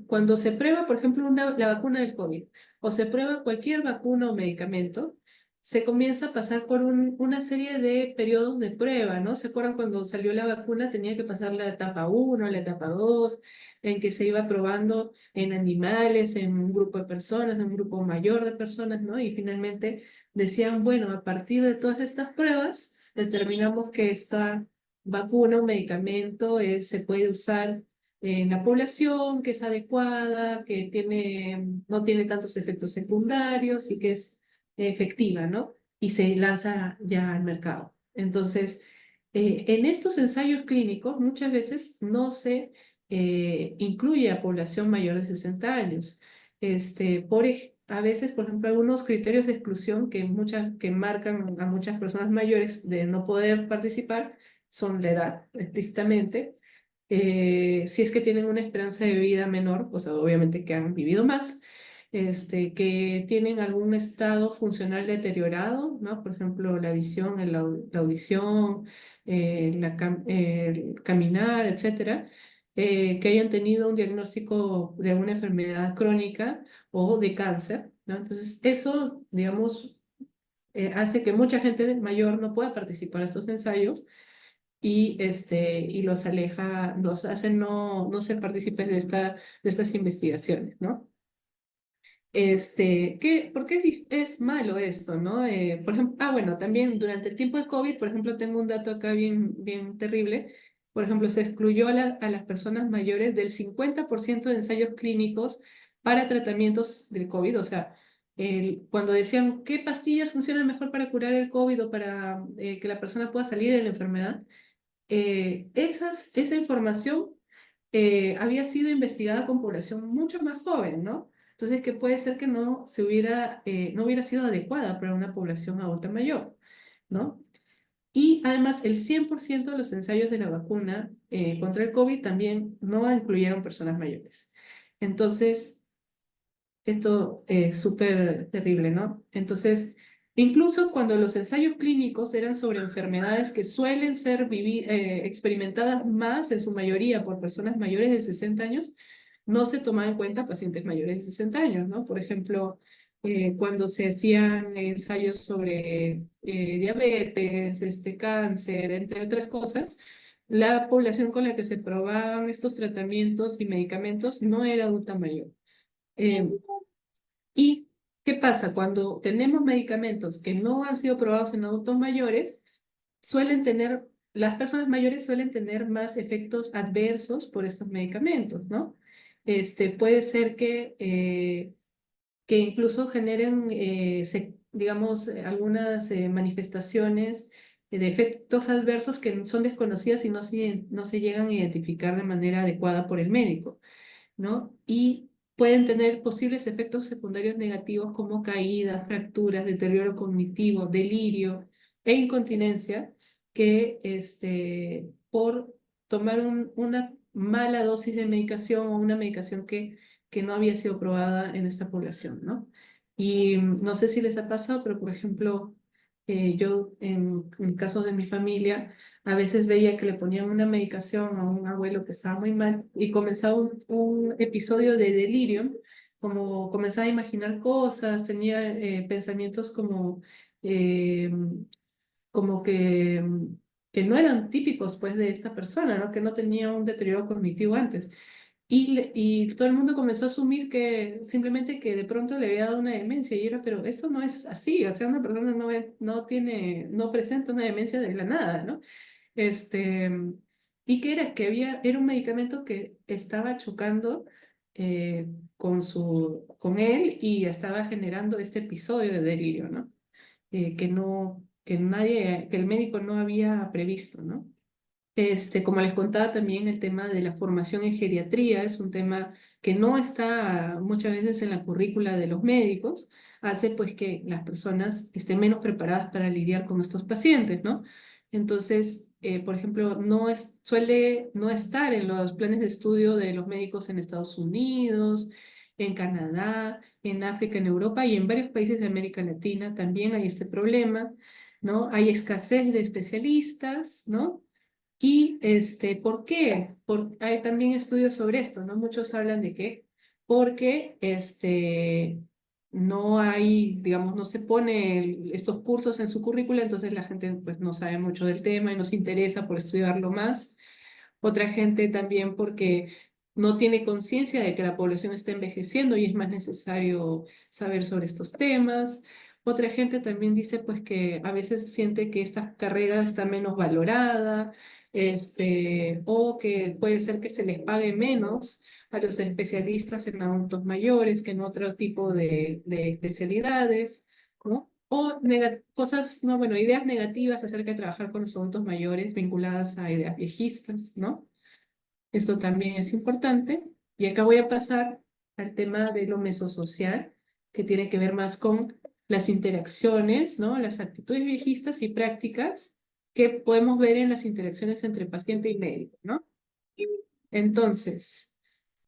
Cuando se prueba, por ejemplo, la vacuna del COVID o se prueba cualquier vacuna o medicamento, se comienza a pasar por una serie de periodos de prueba, ¿no? ¿Se acuerdan cuando salió la vacuna? Tenía que pasar la etapa 1, la etapa 2, en que se iba probando en animales, en un grupo de personas, en un grupo mayor de personas, ¿no? Y finalmente decían, bueno, a partir de todas estas pruebas, determinamos que esta vacuna o medicamento se puede usar en la población, que es adecuada, que no tiene tantos efectos secundarios y que es efectiva, ¿no? Y se lanza ya al mercado. Entonces, en estos ensayos clínicos muchas veces no se incluye a población mayor de 60 años. A veces, por ejemplo, algunos criterios de exclusión que marcan a muchas personas mayores de no poder participar son la edad, explícitamente. Si es que tienen una esperanza de vida menor, o sea, obviamente que han vivido más, que tienen algún estado funcional deteriorado, ¿no? Por ejemplo, la visión, la audición, el caminar, etcétera, que hayan tenido un diagnóstico de alguna enfermedad crónica o de cáncer, ¿no? Entonces, eso, digamos, hace que mucha gente mayor no pueda participar de estos ensayos y los aleja, los hace no ser partícipes de estas investigaciones, ¿no? ¿Por qué es malo esto, no? Por ejemplo, bueno, también durante el tiempo de COVID, por ejemplo, tengo un dato acá bien terrible. Por ejemplo, se excluyó a las personas mayores del 50% de ensayos clínicos para tratamientos del COVID. O sea, cuando decían qué pastillas funcionan mejor para curar el COVID o para que la persona pueda salir de la enfermedad, esa información había sido investigada con población mucho más joven, ¿no? Entonces, que puede ser que no hubiera sido adecuada para una población adulta mayor, ¿no? Y además, el 100% de los ensayos de la vacuna contra el COVID también no incluyeron personas mayores. Entonces, esto es súper terrible, ¿no? Entonces, incluso cuando los ensayos clínicos eran sobre enfermedades que suelen ser experimentadas más en su mayoría por personas mayores de 60 años, no se tomaban en cuenta pacientes mayores de 60 años, ¿no? Por ejemplo, cuando se hacían ensayos sobre diabetes, cáncer, entre otras cosas, la población con la que se probaban estos tratamientos y medicamentos no era adulta mayor. Eh, ¿Y qué pasa? Cuando tenemos medicamentos que no han sido probados en adultos mayores, las personas mayores suelen tener más efectos adversos por estos medicamentos, ¿no? Puede ser que incluso generen, digamos, algunas manifestaciones de efectos adversos que son desconocidas y no se llegan a identificar de manera adecuada por el médico, ¿no? Y pueden tener posibles efectos secundarios negativos como caídas, fracturas, deterioro cognitivo, delirio e incontinencia que por tomar una mala dosis de medicación o una medicación que no había sido probada en esta población, ¿no? Y no sé si les ha pasado, pero por ejemplo, yo en casos de mi familia, a veces veía que le ponían una medicación a un abuelo que estaba muy mal y comenzaba un episodio de delirio, como comenzaba a imaginar cosas, tenía pensamientos eh, como que no eran típicos pues de esta persona, ¿no? Que no tenía un deterioro cognitivo antes. Y todo el mundo comenzó a asumir que simplemente que de pronto le había dado una demencia y era, pero eso no es así, o sea, una persona no presenta una demencia de la nada, ¿no? Este, ¿Y qué era? Es que era un medicamento que estaba chocando con él y estaba generando este episodio de delirio, ¿no? Que el médico no había previsto, ¿no? Como les contaba también, el tema de la formación en geriatría es un tema que no está muchas veces en la currícula de los médicos, hace pues que las personas estén menos preparadas para lidiar con estos pacientes, ¿no? Entonces, por ejemplo, suele no estar en los planes de estudio de los médicos en Estados Unidos, en Canadá, en África, en Europa y en varios países de América Latina también hay este problema, ¿no? Hay escasez de especialistas, ¿no? Y ¿por qué? Hay también estudios sobre esto, ¿no? Muchos hablan de que porque no hay, digamos, no se pone estos cursos en su currícula, entonces la gente pues no sabe mucho del tema y no se interesa por estudiarlo más. Otra gente también porque no tiene conciencia de que la población está envejeciendo y es más necesario saber sobre estos temas. Otra gente también dice pues que a veces siente que esta carrera está menos valorada, o que puede ser que se les pague menos a los especialistas en adultos mayores que en otro tipo de especialidades, ¿no? O cosas, no, bueno, ideas negativas acerca de trabajar con los adultos mayores vinculadas a ideas viejistas, ¿no? Esto también es importante. Y acá voy a pasar al tema de lo mesosocial, que tiene que ver más con las interacciones, ¿no? Las actitudes viejistas y prácticas que podemos ver en las interacciones entre paciente y médico, ¿no? Entonces,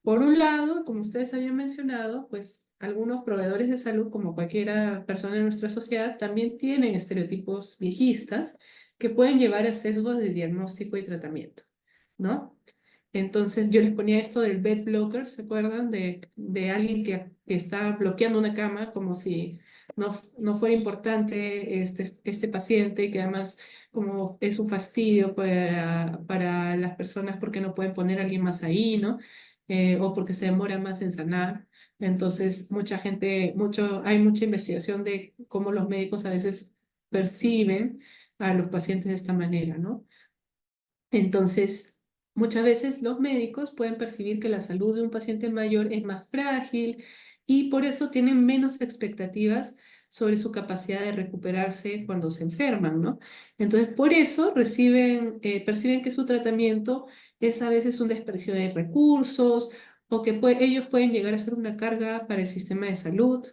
por un lado, como ustedes habían mencionado, pues algunos proveedores de salud, como cualquiera persona en nuestra sociedad, también tienen estereotipos viejistas que pueden llevar a sesgos de diagnóstico y tratamiento, ¿no? Entonces yo les ponía esto del bed blocker, ¿se acuerdan? De alguien que está bloqueando una cama como si no fuera importante este paciente, y que además como es un fastidio para las personas porque no pueden poner a alguien más ahí, ¿no? O porque se demora más en sanar. Entonces, hay mucha investigación de cómo los médicos a veces perciben a los pacientes de esta manera, ¿no? Entonces, muchas veces los médicos pueden percibir que la salud de un paciente mayor es más frágil y por eso tienen menos expectativas sobre su capacidad de recuperarse cuando se enferman, ¿no? Entonces, por eso perciben que su tratamiento es a veces un desperdicio de recursos o que ellos pueden llegar a ser una carga para el sistema de salud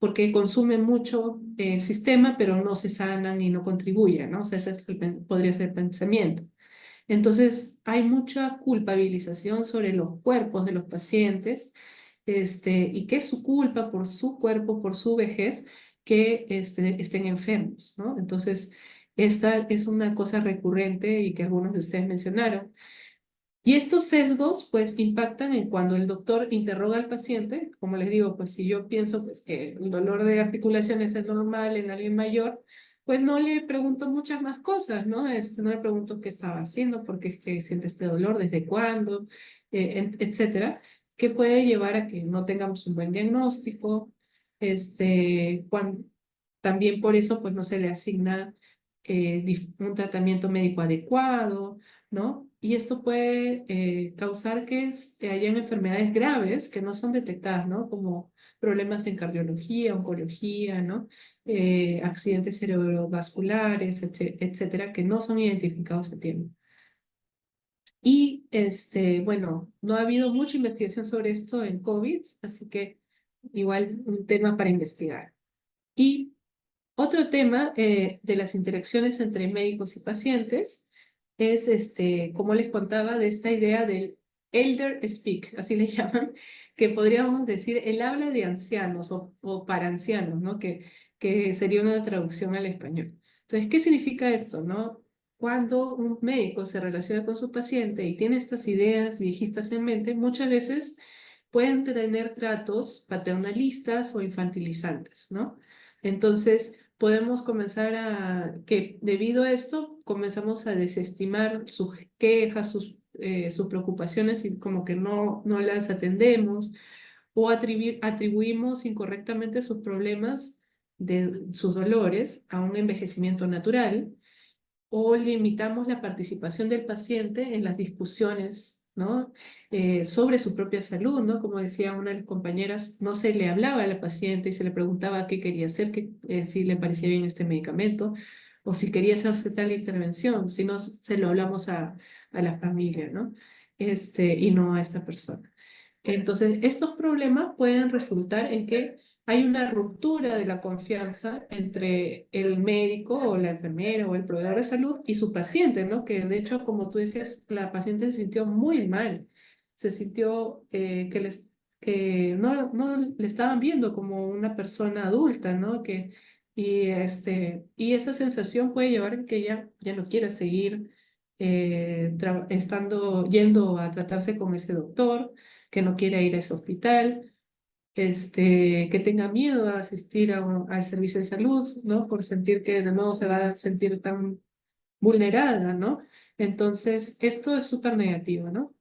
porque consumen mucho el sistema, pero no se sanan y no contribuyen, ¿no? O sea, podría ser el pensamiento. Entonces, hay mucha culpabilización sobre los cuerpos de los pacientes, y que es su culpa por su cuerpo, por su vejez, que estén enfermos, ¿no? Entonces, esta es una cosa recurrente y que algunos de ustedes mencionaron. Y estos sesgos, pues, impactan en cuando el doctor interroga al paciente. Como les digo, pues, si yo pienso, pues, que el dolor de articulaciones es normal en alguien mayor, pues no le pregunto muchas más cosas, ¿no? No le pregunto qué estaba haciendo, por qué es que siente este dolor, desde cuándo, etcétera, que puede llevar a que no tengamos un buen diagnóstico. También por eso, pues, no se le asigna un tratamiento médico adecuado, ¿no? Y esto puede causar que hayan enfermedades graves que no son detectadas, ¿no? Como problemas en cardiología, oncología, ¿no? Accidentes cerebrovasculares, etcétera, que no son identificados a tiempo. Y bueno, no ha habido mucha investigación sobre esto en COVID, así que igual un tema para investigar. Y otro tema de las interacciones entre médicos y pacientes es, como les contaba, de esta idea del elder speak, así le llaman, que podríamos decir el habla de ancianos o para ancianos, ¿no? Que sería una traducción al español. Entonces, ¿qué significa esto, no? Cuando un médico se relaciona con su paciente y tiene estas ideas viejistas en mente, muchas veces pueden tener tratos paternalistas o infantilizantes, ¿no? Entonces, podemos comenzar que debido a esto, comenzamos a desestimar sus quejas, sus preocupaciones y como que no las atendemos o atribuimos incorrectamente sus problemas de sus dolores a un envejecimiento natural o limitamos la participación del paciente en las discusiones, ¿no? Sobre su propia salud, ¿no? Como decía una de las compañeras, no se le hablaba a la paciente y se le preguntaba qué quería hacer, si le parecía bien este medicamento o si quería hacerse tal intervención, si no se lo hablamos a la familia, ¿no? Y no a esta persona. Entonces, estos problemas pueden resultar en que hay una ruptura de la confianza entre el médico o la enfermera o el proveedor de salud y su paciente, ¿no? Que de hecho, como tú decías, la paciente se sintió muy mal, se sintió que no le estaban viendo como una persona adulta, ¿no? Y esa sensación puede llevar a que ella ya no quiera seguir yendo a tratarse con ese doctor, que no quiera ir a ese hospital, que tenga miedo a asistir al servicio de salud, ¿no? Por sentir que de nuevo se va a sentir tan vulnerada, ¿no? Entonces, esto es súper negativo, ¿no?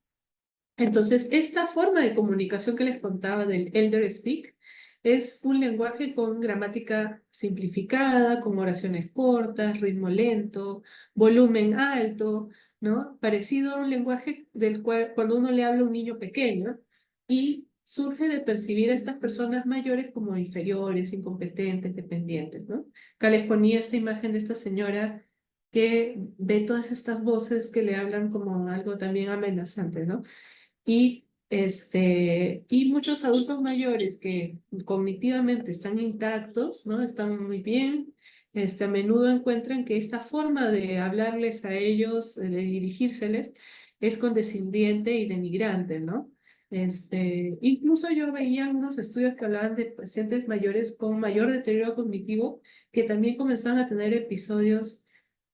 Entonces, esta forma de comunicación que les contaba del Elder Speak es un lenguaje con gramática simplificada, con oraciones cortas, ritmo lento, volumen alto, ¿no? Parecido a un lenguaje del cual cuando uno le habla a un niño pequeño y surge de percibir a estas personas mayores como inferiores, incompetentes, dependientes, ¿no? Acá les ponía esta imagen de esta señora que ve todas estas voces que le hablan como algo también amenazante, ¿no? Y muchos adultos mayores que cognitivamente están intactos, ¿no? Están muy bien, a menudo encuentran que esta forma de hablarles a ellos, de dirigírseles, es condescendiente y denigrante, ¿no? Incluso yo veía unos estudios que hablaban de pacientes mayores con mayor deterioro cognitivo que también comenzaban a tener episodios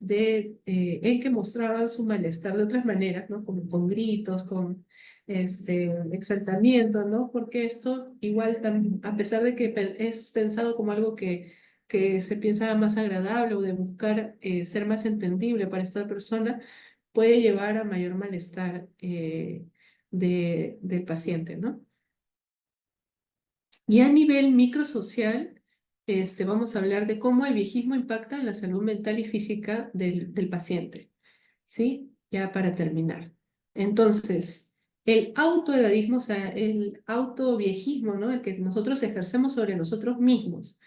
en que mostraban su malestar de otras maneras, ¿no? Como con gritos, con exaltamiento, ¿no? Porque esto igual, a pesar de que es pensado como algo que se piensa más agradable o de buscar ser más entendible para esta persona, puede llevar a mayor malestar del paciente, ¿no? Y a nivel microsocial, vamos a hablar de cómo el viejismo impacta en la salud mental y física del paciente, ¿sí? Ya para terminar. Entonces, el autoedadismo, o sea, el autoviejismo, ¿no? El que nosotros ejercemos sobre nosotros mismos,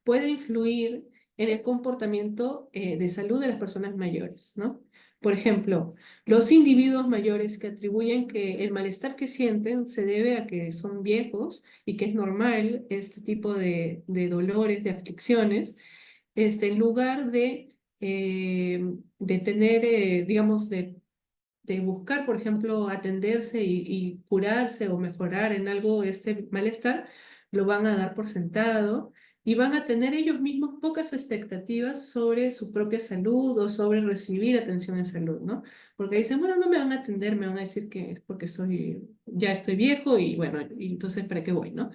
puede influir en el comportamiento de salud de las personas mayores, ¿no? Por ejemplo, los individuos mayores que atribuyen que el malestar que sienten se debe a que son viejos y que es normal este tipo de dolores, de aflicciones, en lugar de tener, digamos, de buscar, por ejemplo, atenderse y curarse o mejorar en algo este malestar, lo van a dar por sentado y van a tener ellos mismos pocas expectativas sobre su propia salud o sobre recibir atención en salud, ¿no? Porque dicen, bueno, no me van a atender, me van a decir que es porque ya estoy viejo y bueno, y entonces, ¿para qué voy, no?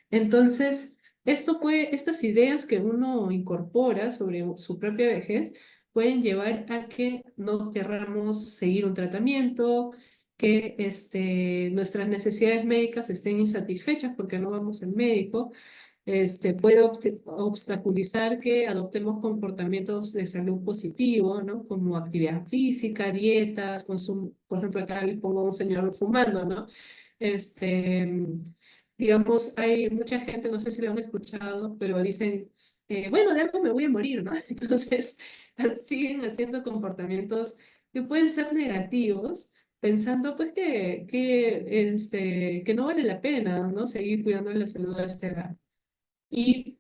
Entonces, estas ideas que uno incorpora sobre su propia vejez pueden llevar a que no querramos seguir un tratamiento, que nuestras necesidades médicas estén insatisfechas porque no vamos al médico, puede obstaculizar que adoptemos comportamientos de salud positivo, ¿no? Como actividad física, dieta, consumo. Por ejemplo, acá les pongo a un señor fumando, ¿no? Este, digamos, hay mucha gente, no sé si lo han escuchado, pero dicen, bueno, de algo me voy a morir, ¿no? Entonces, siguen haciendo comportamientos que pueden ser negativos, pensando pues que no vale la pena, ¿no? Seguir cuidando de la salud a esta edad. Y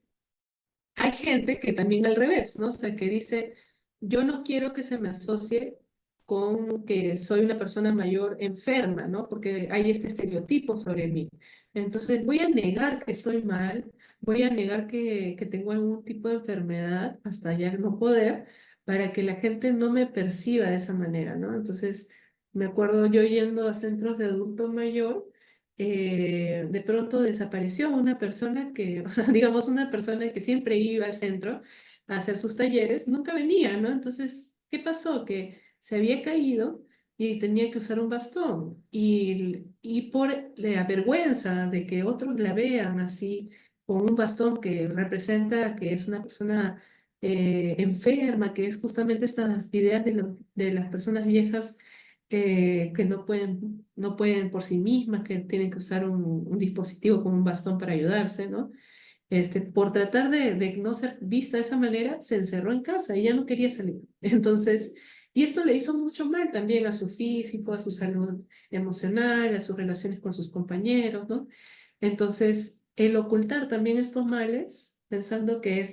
hay gente que también al revés, ¿no? O sea, que dice, yo no quiero que se me asocie con que soy una persona mayor enferma, ¿no? Porque hay este estereotipo sobre mí. Entonces voy a negar que estoy mal, voy a negar que tengo algún tipo de enfermedad hasta ya no poder, para que la gente no me perciba de esa manera, ¿no? Entonces me acuerdo yo yendo a centros de adulto mayor, de pronto desapareció una persona que, o sea, digamos, una persona que siempre iba al centro a hacer sus talleres, nunca venía, ¿no? Entonces, ¿qué pasó? Que se había caído y tenía que usar un bastón. Y por la vergüenza de que otros la vean así, con un bastón que representa que es una persona enferma, que es justamente estas ideas de las personas viejas que no pueden por sí mismas, que tienen que usar un dispositivo como un bastón para ayudarse, ¿no? Por tratar de no ser vista de esa manera, se encerró en casa y ya no quería salir. Entonces, y esto le hizo mucho mal también a su físico, a su salud emocional, a sus relaciones con sus compañeros, ¿no? Entonces, el ocultar también estos males, pensando que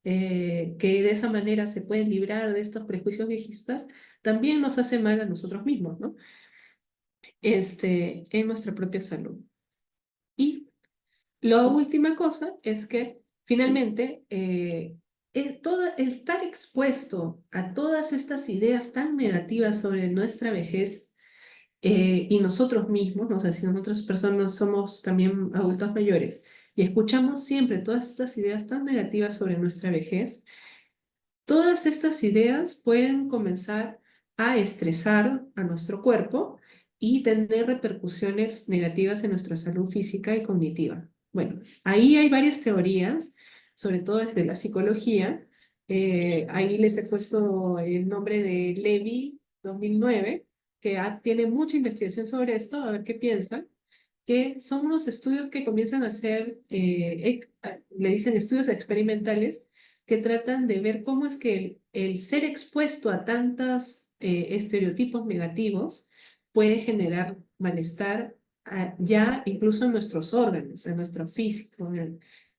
que de esa manera se pueden librar de estos prejuicios viejistas, también nos hace mal a nosotros mismos, ¿no? En nuestra propia salud. Y la última cosa es que finalmente el estar expuesto a todas estas ideas tan negativas sobre nuestra vejez y nosotros mismos, ¿no? O sea, si nosotros personas somos también adultos mayores y escuchamos siempre todas estas ideas tan negativas sobre nuestra vejez, todas estas ideas pueden comenzar a estresar a nuestro cuerpo y tener repercusiones negativas en nuestra salud física y cognitiva. Bueno, ahí hay varias teorías, sobre todo desde la psicología. Ahí les he puesto el nombre de Levy 2009, que tiene mucha investigación sobre esto, a ver qué piensan, que son unos estudios que comienzan a hacer, le dicen estudios experimentales, que tratan de ver cómo es que el ser expuesto a tantos estereotipos negativos puede generar malestar ya incluso en nuestros órganos, en nuestro físico,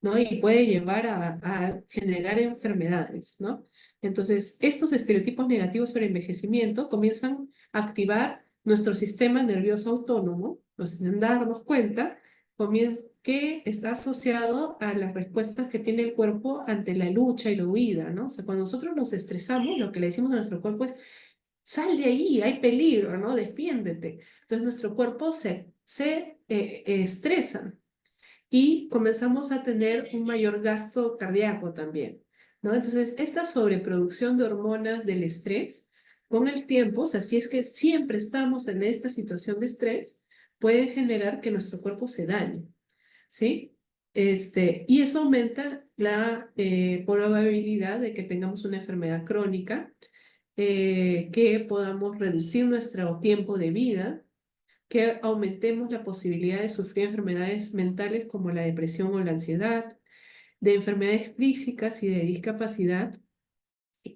¿no? Y puede llevar a generar enfermedades, ¿no? Entonces, estos estereotipos negativos sobre envejecimiento comienzan a activar nuestro sistema nervioso autónomo, sin darnos cuenta, que está asociado a las respuestas que tiene el cuerpo ante la lucha y la huida, ¿no? O sea, cuando nosotros nos estresamos, lo que le decimos a nuestro cuerpo es, sal de ahí, hay peligro, ¿no? Defiéndete. Entonces nuestro cuerpo se estresa y comenzamos a tener un mayor gasto cardíaco también, ¿no? Entonces, esta sobreproducción de hormonas del estrés, con el tiempo, o sea, si es que siempre estamos en esta situación de estrés, puede generar que nuestro cuerpo se dañe, ¿sí? Y eso aumenta la probabilidad de que tengamos una enfermedad crónica, que podamos reducir nuestro tiempo de vida, que aumentemos la posibilidad de sufrir enfermedades mentales como la depresión o la ansiedad, de enfermedades físicas y de discapacidad,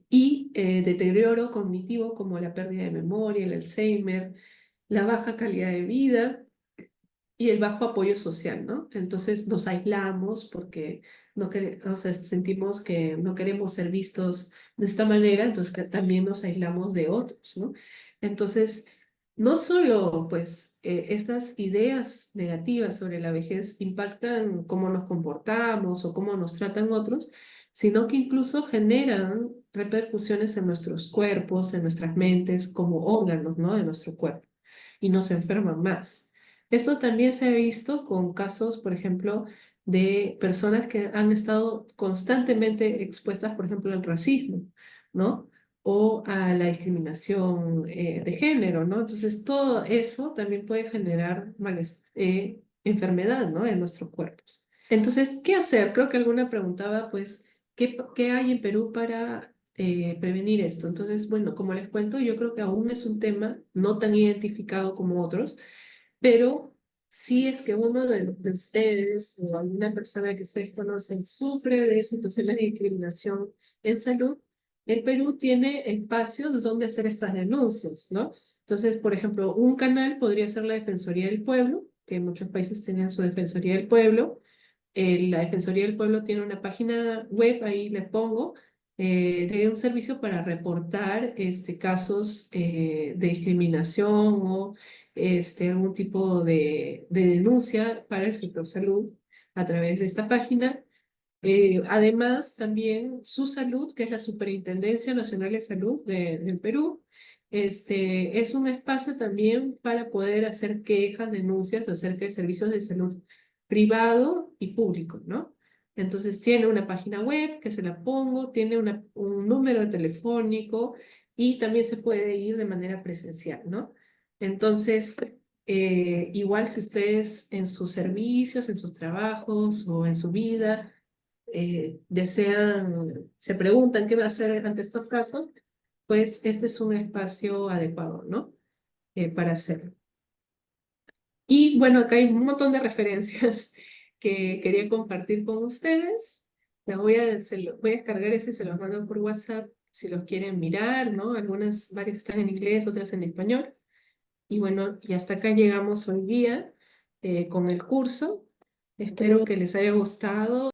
y deterioro cognitivo como la pérdida de memoria, el Alzheimer, la baja calidad de vida y el bajo apoyo social, ¿no? Entonces nos aislamos porque o sea, sentimos que no queremos ser vistos de esta manera, entonces que también nos aislamos de otros, ¿no? Entonces, no solo pues estas ideas negativas sobre la vejez impactan cómo nos comportamos o cómo nos tratan otros, sino que incluso generan repercusiones en nuestros cuerpos, en nuestras mentes, como órganos, ¿no? De nuestro cuerpo, y nos enferman más. Esto también se ha visto con casos, por ejemplo, de personas que han estado constantemente expuestas, por ejemplo, al racismo, ¿no? O a la discriminación de género, ¿no? Entonces, todo eso también puede generar enfermedad, ¿no? En nuestros cuerpos. Entonces, ¿qué hacer? Creo que alguna preguntaba, pues, ¿qué hay en Perú para prevenir esto? Entonces, bueno, como les cuento, yo creo que aún es un tema no tan identificado como otros, pero si es que uno de ustedes o alguna persona que ustedes conocen sufre de situaciones de discriminación en salud, el Perú tiene espacios donde hacer estas denuncias, ¿no? Entonces, por ejemplo, un canal podría ser la Defensoría del Pueblo, que en muchos países tenían su Defensoría del Pueblo. La Defensoría del Pueblo tiene una página web, ahí le pongo, tiene un servicio para reportar casos de discriminación o algún tipo de denuncia para el sector salud a través de esta página. Además, también su salud, que es la Superintendencia Nacional de Salud del Perú, es un espacio también para poder hacer quejas, denuncias acerca de servicios de salud privado y público, ¿no? Entonces tiene una página web que se la pongo, tiene un número telefónico y también se puede ir de manera presencial, ¿no? Entonces, igual si ustedes en sus servicios, en sus trabajos o en su vida se preguntan qué va a hacer ante estos casos, pues este es un espacio adecuado, ¿no? Para hacerlo. Y bueno, acá hay un montón de referencias que quería compartir con ustedes. Voy a descargar eso y se los mando por WhatsApp si los quieren mirar, ¿no? Varias están en inglés, otras en español. Y bueno, y hasta acá llegamos hoy día con el curso. Espero que les haya gustado.